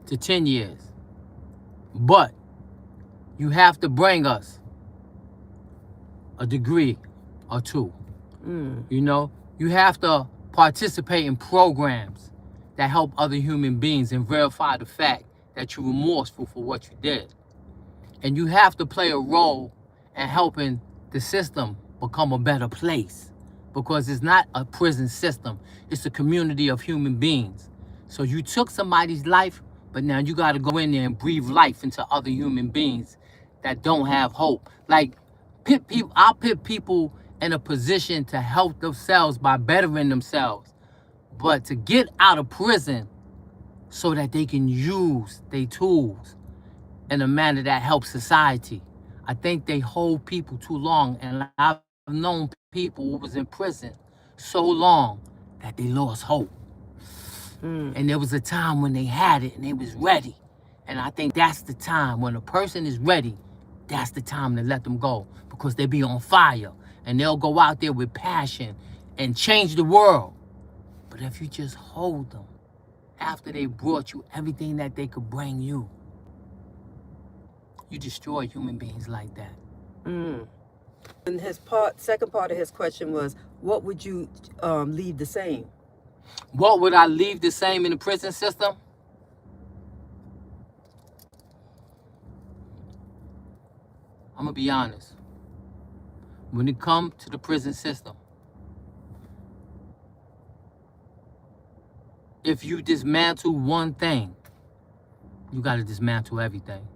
to 10 years. But you have to bring us a degree or two. You know, you have to participate in programs that help other human beings and verify the fact that you're remorseful for what you did. And you have to play a role in helping the system become a better place, because it's not a prison system, it's a community of human beings. So you took somebody's life, but now you got to go in there and breathe life into other human beings that don't have hope. Like, I'll put people in a position to help themselves by bettering themselves, but to get out of prison so that they can use their tools in a manner that helps society. I think they hold people too long, and I've known people who was in prison so long that they lost hope. And there was a time when they had it and they was ready. And I think that's the time when a person is ready, that's the time to let them go, because they be on fire and they'll go out there with passion and change the world. But if you just hold them after they brought you everything that they could bring you, you destroy human beings like that. And second part of his question was, what would you leave the same? What would I leave the same in the prison system? I'm going to be honest. When it comes to the prison system, if you dismantle one thing, you got to dismantle everything.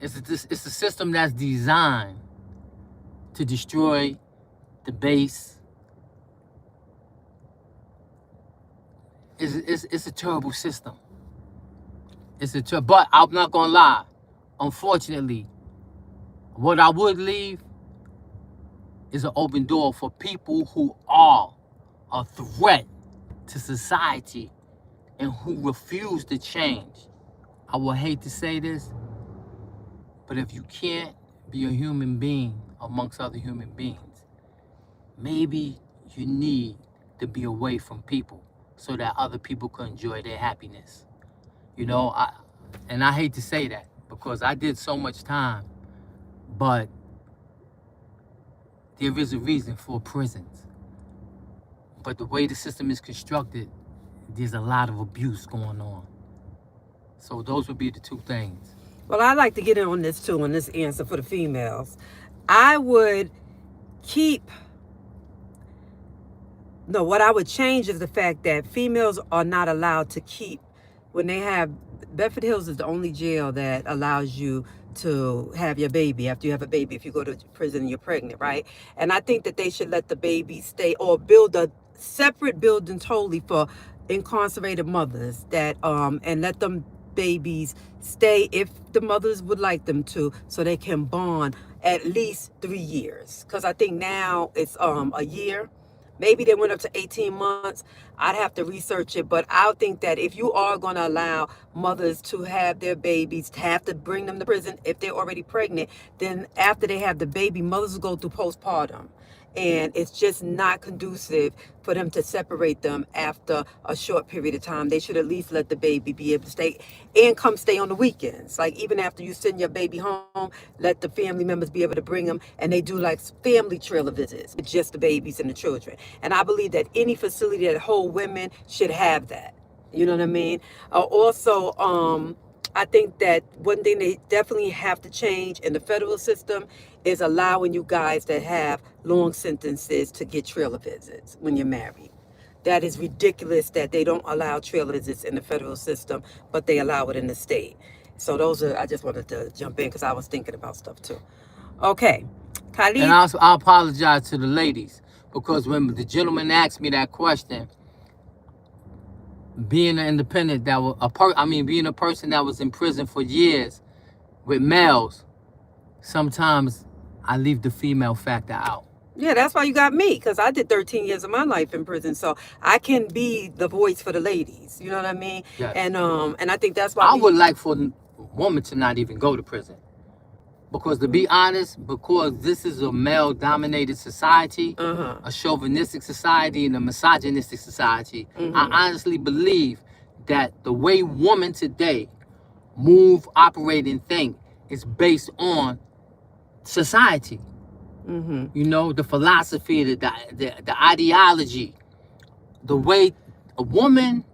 It's a system that's designed to destroy the base. It's a terrible system. But I'm not going to lie. Unfortunately, what I would leave is an open door for people who are a threat to society and who refuse to change. I would hate to say this, but if you can't be a human being amongst other human beings, maybe you need to be away from people so that other people can enjoy their happiness. You know, I hate to say that because I did so much time, but there is a reason for prisons. But the way the system is constructed, there's a lot of abuse going on. So those would be the two things. Well, I'd like to get in on this too, on this answer for the females. I would what I would change is the fact that females are not allowed to keep, when they have, Bedford Hills is the only jail that allows you to have your baby after you have a baby if you go to prison and you're pregnant, right? And I think that they should let the baby stay, or build a separate building totally for incarcerated mothers, that and let them babies stay if the mothers would like them to, so they can bond at least 3 years. Because I think now it's a year. Maybe they went up to 18 months. I'd have to research it, but I would think that if you are going to allow mothers to have their babies, to have to bring them to prison if they're already pregnant, then after they have the baby, mothers will go through postpartum. And it's just not conducive for them to separate them after a short period of time. They should at least let the baby be able to stay and come stay on the weekends. Like even after you send your baby home, let the family members be able to bring them. And they do like family trailer visits with just the babies and the children. And I believe that any facility that hold women should have that. You know what I mean? I think that one thing they definitely have to change in the federal system is allowing you guys that have long sentences to get trailer visits when you're married. That is ridiculous that they don't allow trailer visits in the federal system, but they allow it in the state. So I just wanted to jump in because I was thinking about stuff too. Okay. Khalid. And also, I apologize to the ladies because when the gentleman asked me that question, being an independent being a person that was in prison for years with males, sometimes I leave the female factor out. Yeah, that's why you got me, because I did 13 years of my life in prison, so I can be the voice for the ladies. You know what I mean? Yes. And I think that's why I would like for a woman to not even go to prison. Because to be honest, because this is a male-dominated society, a chauvinistic society, and a misogynistic society, I honestly believe that the way women today move, operate, and think is based on society. You know, the philosophy, the ideology, the way a woman...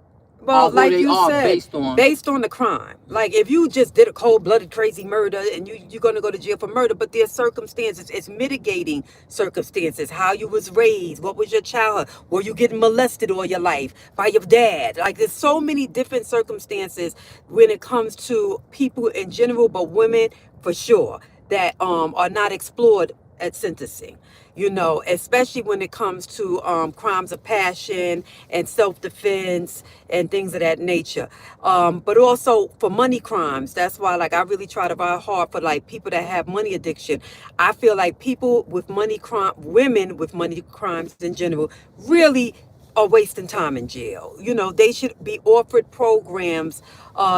Well, like you said, based on the crime. Like if you just did a cold-blooded, crazy murder and you're going to go to jail for murder, but there's circumstances, it's mitigating circumstances, how you was raised, what was your childhood, were you getting molested all your life by your dad? Like there's so many different circumstances when it comes to people in general, but women for sure, that are not explored at sentencing. You know, especially when it comes to crimes of passion and self-defense and things of that nature. But also for money crimes. That's why, like, I really try to ride hard for, like, people that have money addiction. I feel like people with women with money crimes in general, really are wasting time in jail. You know, they should be offered programs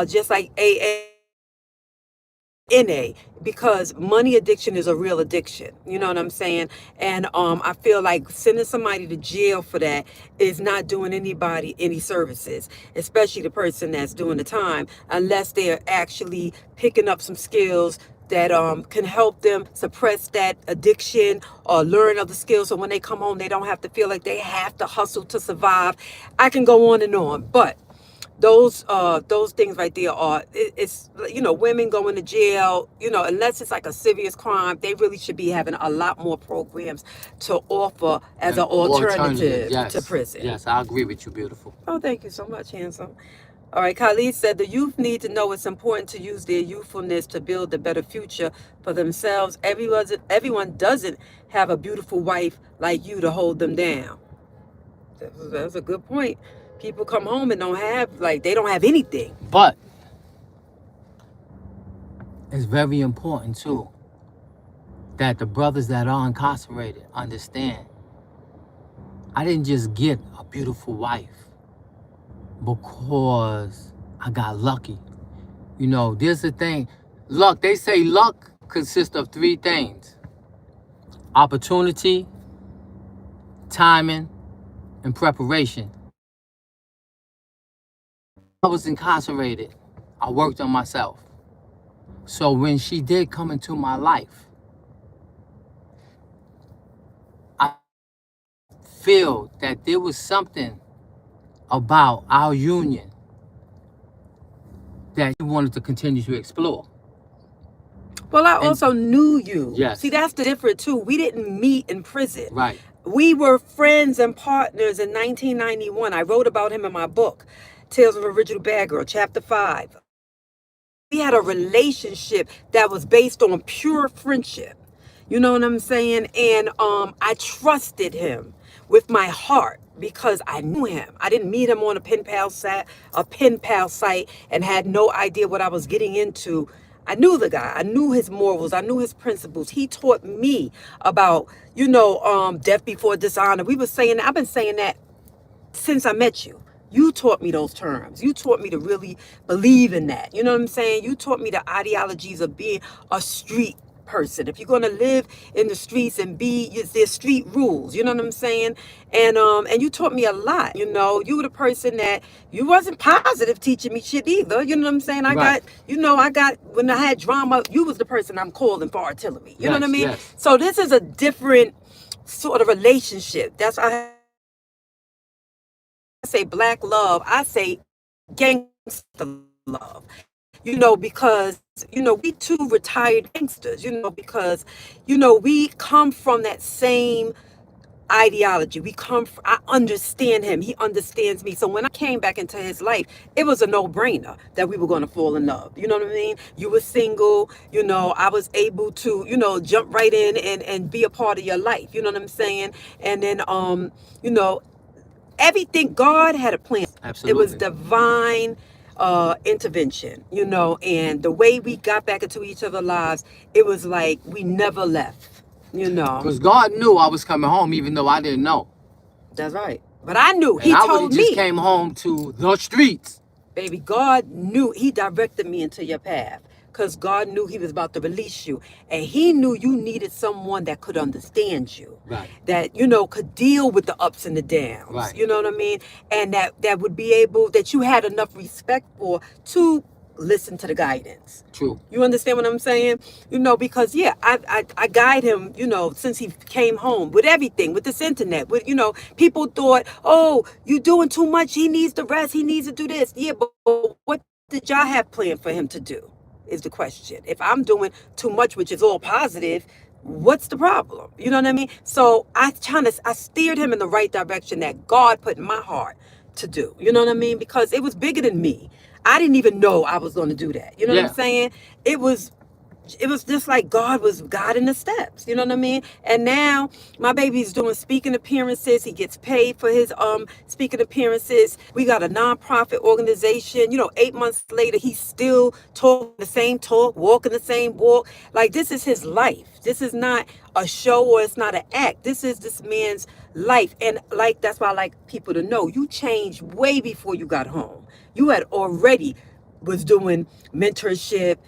just like AA. Because money addiction is a real addiction. You know what I'm saying? And I feel like sending somebody to jail for that is not doing anybody any services, especially the person that's doing the time, unless they're actually picking up some skills that can help them suppress that addiction or learn other skills, so when they come home they don't have to feel like they have to hustle to survive. I can go on and on, but those things right there it's women going to jail, unless it's like a serious crime, they really should be having a lot more programs to offer as an alternative to prison. Yes, I agree with you, beautiful. Oh, thank you so much, handsome. All right, Khalid said the youth need to know it's important to use their youthfulness to build a better future for themselves. Everyone doesn't have a beautiful wife like you to hold them down. That's a good point. People come home and they don't have anything. But it's very important too that the brothers that are incarcerated understand. I didn't just get a beautiful wife because I got lucky. You know, there's the thing. Luck, they say luck consists of three things: opportunity, timing, and preparation. I was incarcerated. I worked on myself. So when she did come into my life, I feel that there was something about our union that she wanted to continue to explore. Well, I And also knew you. yes, See, that's the difference too. We didn't meet in prison. right, We were friends and partners in 1991. I wrote about him in my book, Tales of a Original Bad Girl, Chapter 5. We had a relationship that was based on pure friendship. You know what I'm saying? And I trusted him with my heart because I knew him. I didn't meet him on a pen pal site, and had no idea what I was getting into. I knew the guy. I knew his morals. I knew his principles. He taught me about, death before dishonor. I've been saying that since I met you. You taught me those terms. You taught me to really believe in that. You know what I'm saying? You taught me the ideologies of being a street person. If you're going to live in the streets and there's street rules. You know what I'm saying? And you taught me a lot. You were the person that you wasn't positive teaching me shit either. You know what I'm saying? right, When I had drama, you was the person I'm calling for artillery. You know what I yes, mean? yes, So this is a different sort of relationship. That's I say black love, I say gangster love. Because we two retired gangsters. Because we come from that same ideology. I understand him. He understands me. So when I came back into his life, it was a no-brainer that we were going to fall in love. You know what I mean? You were single. I was able to, jump right in and be a part of your life. You know what I'm saying? And then, you know, everything, God had a plan. It was absolutely. divine intervention, and the way we got back into each other's lives, it was like we never left. Because God knew I was coming home, even though I didn't know. That's right. But I knew. And He I would have told just me, came home to the streets. baby, God knew. He directed me into your path because God knew he was about to release you. And he knew you needed someone that could understand you, Right, that, could deal with the ups and the downs. right, You know what I mean? And that would be able, that you had enough respect for to listen to the guidance. true. You understand what I'm saying? Because yeah, I guide him, since he came home with everything, with this internet, with, people thought, oh, you doing too much. He needs to rest. He needs to do this. Yeah, but what did y'all have planned for him to do is the question. If I'm doing too much, which is all positive, what's the problem? You know what I mean? So I steered him in the right direction that God put in my heart to do. You know what I mean? Because it was bigger than me. I didn't even know I was going to do that. You know what Yeah, I'm saying? It was just like God was guiding the steps. You know what I mean? And now my baby's doing speaking appearances. He gets paid for his speaking appearances. We got a nonprofit organization. 8 months later, he's still talking the same talk, walking the same walk. Like, this is his life. This is not a show, or it's not an act. This is this man's life. And like, that's why I like people to know you changed way before you got home. You had already was doing mentorship,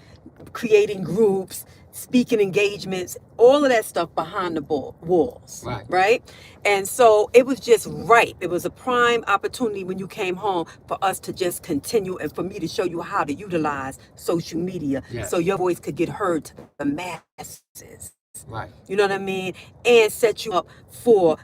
creating groups, speaking engagements, all of that stuff behind the walls, right. right? And so it was just right. It was a prime opportunity when you came home for us to just continue, and for me to show you how to utilize social media so Yes, your voice could get heard to the masses. right, You know what I mean? And set you up for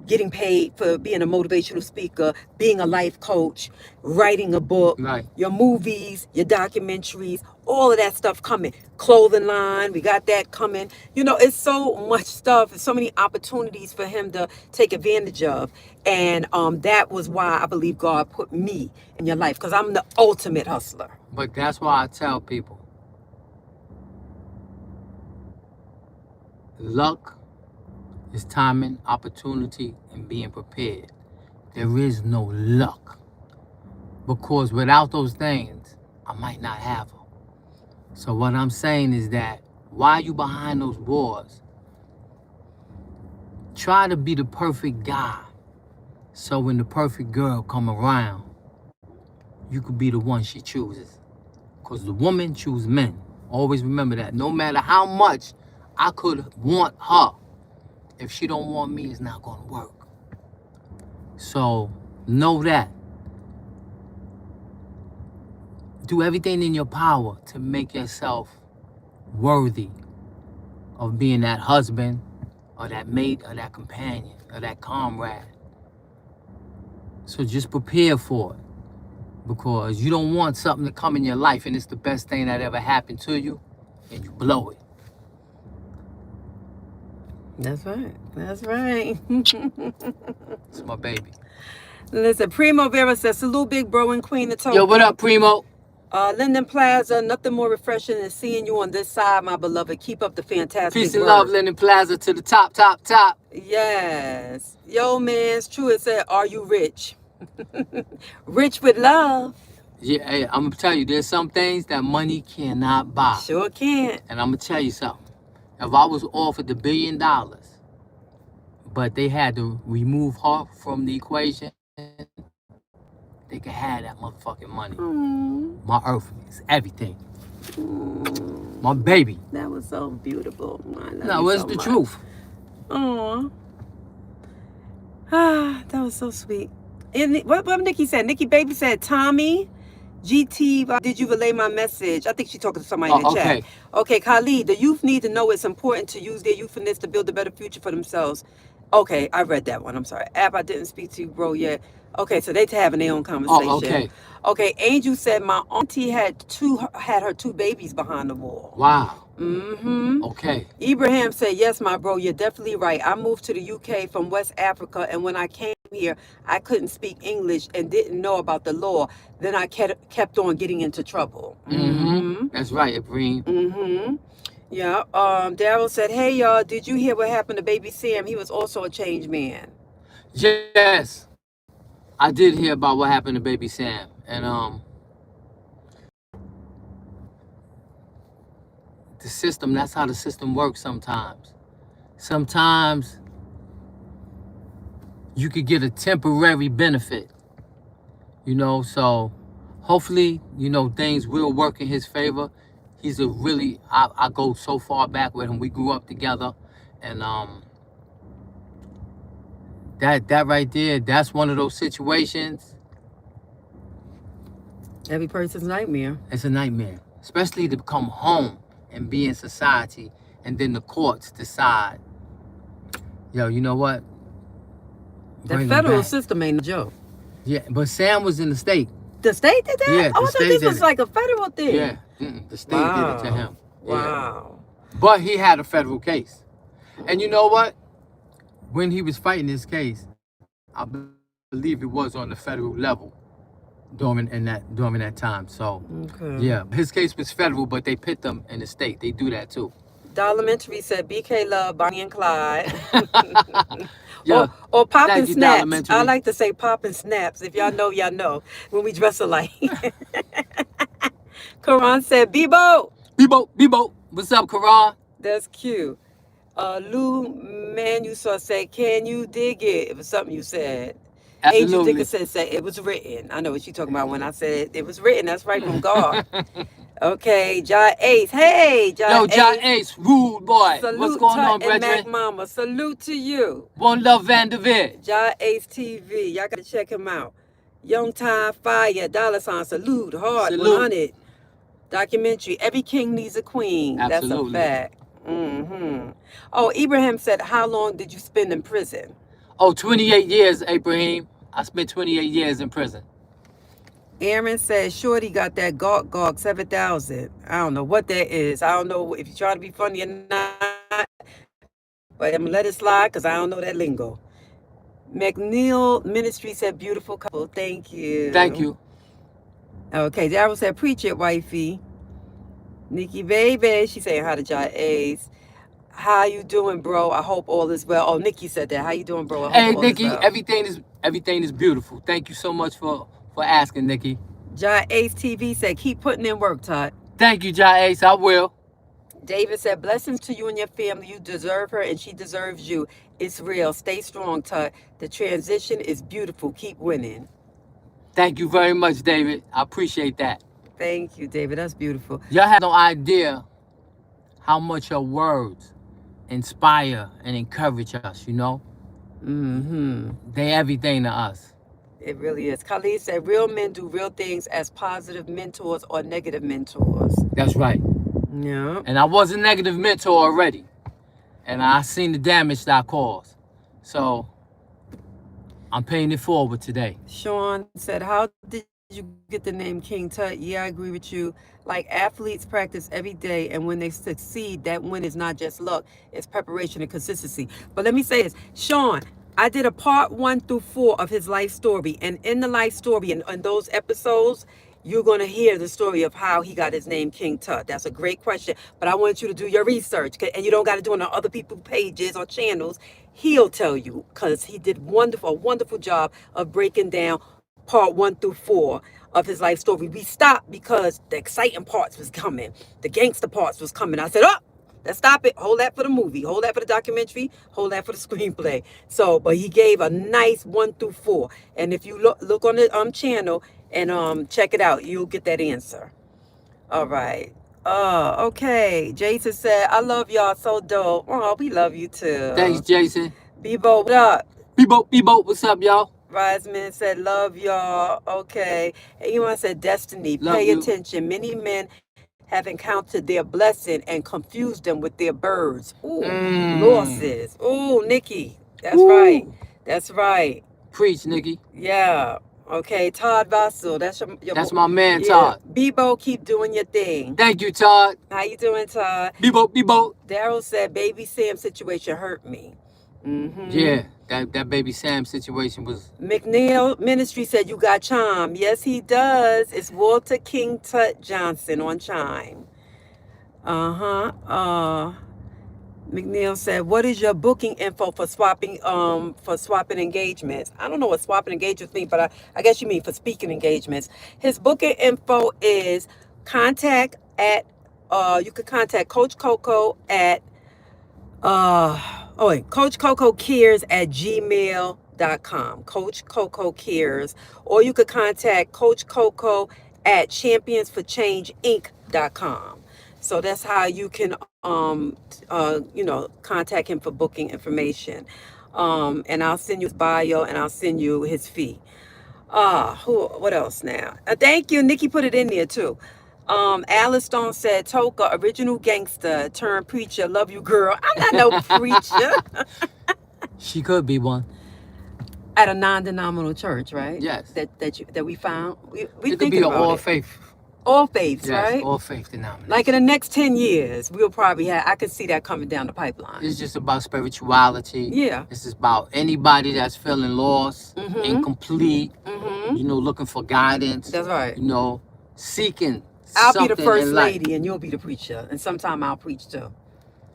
getting paid for being a motivational speaker, being a life coach, writing a book, right. your movies, your documentaries, all of that stuff coming. Clothing line, we got that coming. It's so much stuff, so many opportunities for him to take advantage of. And that was why I believe God put me in your life, because I'm the ultimate hustler. But that's why I tell people, luck is timing, opportunity, and being prepared. There is no luck. Because without those things, I might not have them. So what I'm saying is that while you behind those walls, Try to be the perfect guy. So when the perfect girl come around, you could be the one she chooses. Because the woman chooses men. Always remember that. No matter how much I could want her, if she don't want me, it's not going to work. So know that. Do everything in your power to make yourself worthy of being that husband or that mate or that companion or that comrade. So just prepare for it, because you don't want something to come in your life and it's the best thing that ever happened to you and you blow it. That's right. That's right. It's my baby. Listen, Primo Vera says, salute big bro and queen of Tokyo. Yo, what up, Primo? Linden Plaza, nothing more refreshing than seeing you on this side, my beloved. Keep up the fantastic Peace and work. love, Linden Plaza, to the top, top, top. Yes. Yo, man, it's true. It said, are you rich? Rich with love. Yeah, hey, I'm going to tell you, there's some things that money cannot buy. Sure can't. And I'm going to tell you something. If I was offered $1 billion, but they had to remove her from the equation, they could have that motherfucking money. My earth is everything. My baby. That was so beautiful. No, it's the truth. Aw. Ah, that was so sweet. And what Nikki said? Nikki Baby said, Tommy, GT, did you relay my message? I think she's talking to somebody in the chat. Okay, Khalid, the youth need to know it's important to use their youthfulness to build a better future for themselves. Okay, I read that one. I'm sorry. Ab, I didn't speak to you, bro, yet. Okay, so they having their own conversation. Oh, okay. Okay, Angel said my auntie had her 2 babies behind the wall. Wow. Mm-hmm. Okay. Ibrahim said, yes, my bro, you're definitely right. I moved to the UK from West Africa, and when I came here, I couldn't speak English and didn't know about the law. Then I kept on getting into trouble. Mm-hmm. That's right, Ibrahim. Mm-hmm. Yeah. Daryl said, hey, y'all, did you hear what happened to baby Sam? He was also a changed man. Yes. I did hear about what happened to baby Sam. And the system, that's how the system works sometimes. Sometimes you could get a temporary benefit, you know, so hopefully, you know, things will work in his favor. He's a really, I go so far back with him. We grew up together, and that right there, that's one of those situations. Every person's nightmare. It's a nightmare, especially to come home and be in society, and then the courts decide, yo, you know what? The federal system ain't a joke. Yeah, but Sam was in the state. The state did that? Yeah, I thought this was like a federal thing. Yeah, the state did it to him. Wow. Yeah. But he had a federal case. And you know what? When he was fighting this case, I believe it was on the federal level during that time. So, yeah, his case was federal, but they pit them in the state. They do that too. Dollarmentary said, BK love Bonnie and Clyde. Yeah. Or Pop and Snaps. I like to say Pop and Snaps. If y'all know, y'all know. When we dress alike. Karan said, Bebo. Bebo. What's up, Karan? That's cute. Lou Manusaw said, can you dig it? It was something you said. Absolutely. Angel Dickinson said, it was written. I know what you're talking about when I said it was written. That's right from God. Okay, Jai Ace. Hey, Jai Ace. Yo, Jai Ace, rude boy. Salute, what's going on, brethren? brethren? Mac Mama. Salute to you. One Love Vanderveer. Jai Ace TV. Y'all got to check him out. Young Time Fire. $. Salute. Hard. Salute. 100. Documentary. Every king needs a queen. Absolutely. That's a fact. Mm-hmm. Oh, Ibrahim said, how long did you spend in prison? Oh, 28 years, Ibrahim. I spent 28 years in prison. Aaron says, Shorty got that Gawk 7,000. I don't know what that is. I don't know if you're trying to be funny or not. But I'm going to let it slide because I don't know that lingo. McNeil Ministry said, beautiful couple. Thank you. Thank you. Okay, Daryl said, preach it, wifey. Nikki Baby, she's saying hi to Jai Ace. How you doing, bro? I hope all is well. Oh, Nikki said that. How you doing, bro? Hey, Nikki, everything is beautiful. Thank you so much for asking, Nikki. Jai Ace TV said, keep putting in work, Todd. Thank you, Jai Ace. I will. David said, blessings to you and your family. You deserve her and she deserves you. It's real. Stay strong, Tut. The transition is beautiful. Keep winning. Thank you very much, David. I appreciate that. Thank you, David. That's beautiful. Y'all have no idea how much your words inspire and encourage us, you know? Mm-hmm. They everything to us. It really is. Khalid said, real men do real things as positive mentors or negative mentors. That's right. Yeah. And I was a negative mentor already. And I seen the damage that I caused. So I'm paying it forward today. Sean said, how did you get the name King Tut? Yeah, I agree with you. Like athletes practice every day, and when they succeed, that win is not just luck, it's preparation and consistency. But let me say this, Sean, I did a part 1 through 4 of his life story, and in the life story and those episodes, you're going to hear the story of how he got his name King Tut. That's a great question, but I want you to do your research, and you don't got to do it on other people's pages or channels. He'll tell you, because he did a wonderful job of breaking down part 1 through 4 of his life story. We stopped because the exciting parts was coming. The gangster parts was coming. I said, oh, let's stop it. Hold that for the movie. Hold that for the documentary. Hold that for the screenplay. So, but he gave a nice 1 through 4. And if you look on the channel and check it out, you'll get that answer. All right. Okay. Jason said, I love y'all so dope. Oh, we love you too. Thanks, Jason. Bebo, what up? Bebo, what's up, y'all? Riseman said, love y'all. Okay. Anyone said, Destiny, Love pay you. attention. Many men have encountered their blessing and confused them with their birds. Ooh, losses. Ooh, Nikki. That's right. That's right. Preach, Nikki. Yeah. Okay. Todd Vassell. That's That's my man, Todd. Bebo, keep doing your thing. Thank you, Todd. How you doing, Todd? Bebo. Daryl said, baby Sam situation hurt me. Mm-hmm. Yeah, that baby Sam situation was... McNeil Ministry said, you got CHIME. Yes, he does. It's Walter Johnson on CHIME. McNeil said, what is your booking info for swapping engagements? I don't know what swapping engagements mean, but I guess you mean for speaking engagements. His booking info is you could contact Coach Coco at Coach Coco Cares at gmail.com. Coach Coco Cares. Or you could contact Coach Coco at championsforchangeinc.com. So that's how you can contact him for booking information. And I'll send you his bio and I'll send you his fee. What else now? Thank you. Nikki put it in there too. Alice Stone said, Toka, original gangster turned preacher. Love you, girl. I'm not no preacher. She could be one. At a non-denominational church, right? Yes. That we found. We It could be an all faith. All faiths, Yes, right? all faith denomination. Like in the next 10 years, we'll probably have, I could see that coming down the pipeline. It's just about spirituality. Yeah. It's just about anybody that's feeling lost, incomplete, looking for guidance. That's right. Seeking I'll something be the first in life. lady and you'll be the preacher. And sometime I'll preach too.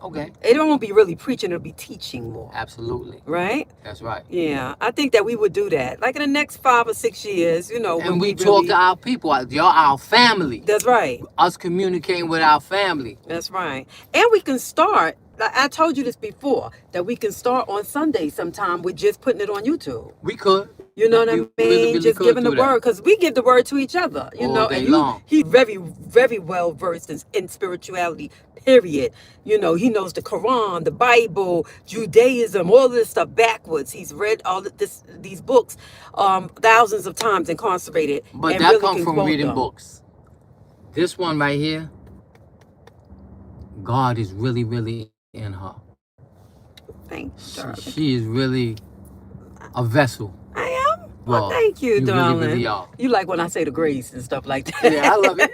Okay. It won't be really preaching, it'll be teaching more. Absolutely. Right? That's right. Yeah. I think that we would do that. Like in the next 5 or 6 years, And when we talk to our people, our family. That's right. Us communicating with our family. That's right. And we can start, like I told you this before, that we can start on Sunday sometime with just putting it on YouTube. We could. You know what I mean? Really Just giving the word, because we give the word to each other. All day long. He's very, very well versed in spirituality. Period. He knows the Quran, the Bible, Judaism, all of this stuff backwards. He's read all of these books thousands of times, incarcerated. But and that really comes can from quote reading them. books. This one right here, God is really, really in her. Thanks, darling. She is really a vessel. I am? Well, thank you, darling. Really, really are. You like when I say the grace and stuff like that. Yeah, I love it.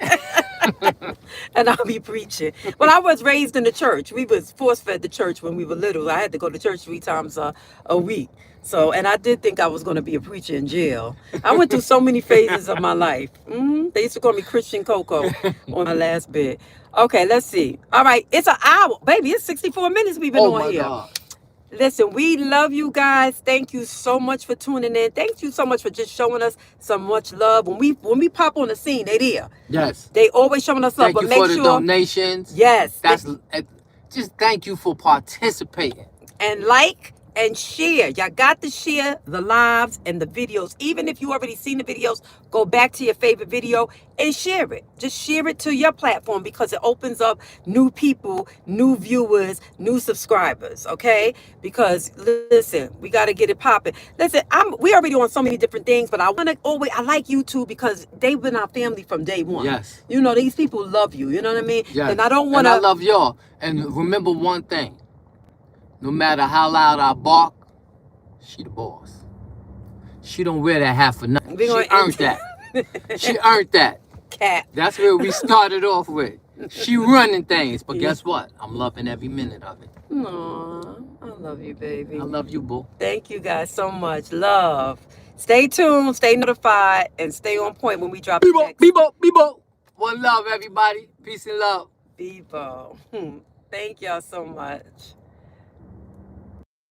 And I'll be preaching. Well, I was raised in the church. We was force-fed the church when we were little. I had to go to church 3 times a week. So, and I did think I was going to be a preacher in jail. I went through so many phases of my life. They used to call me Christian Coco on my last bit. Okay, let's see. All right, it's an hour. Baby, it's 64 minutes we've been on here. God. Listen, we love you guys. Thank you so much for tuning in. Thank you so much for just showing us so much love. When we pop on the scene, they there. Yes. They always showing us love. Thank you for the donations. Yes. Just thank you for participating. And like, and share. Y'all got to share the lives and the videos. Even if you already seen the videos, go back to your favorite video and share it. Just share it to your platform because it opens up new people, new viewers, new subscribers, okay? Because listen, we got to get it popping. Listen, we already on so many different things, but I like YouTube because they've been our family from day one. Yes. You know, these people love you. You know what I mean? Yes. And I don't want to. And I love y'all. And remember one thing. No matter how loud I bark, she the boss. She don't wear that hat for nothing. She earned that. She earned that. Cat. That's where we started off with. She running things, but guess what? I'm loving every minute of it. Aww, I love you, baby. I love you, boo. Thank you guys so much. Love. Stay tuned, stay notified, and stay on point when we drop the next. Bebo. One love, everybody. Peace and love. Bebo. Thank y'all so much.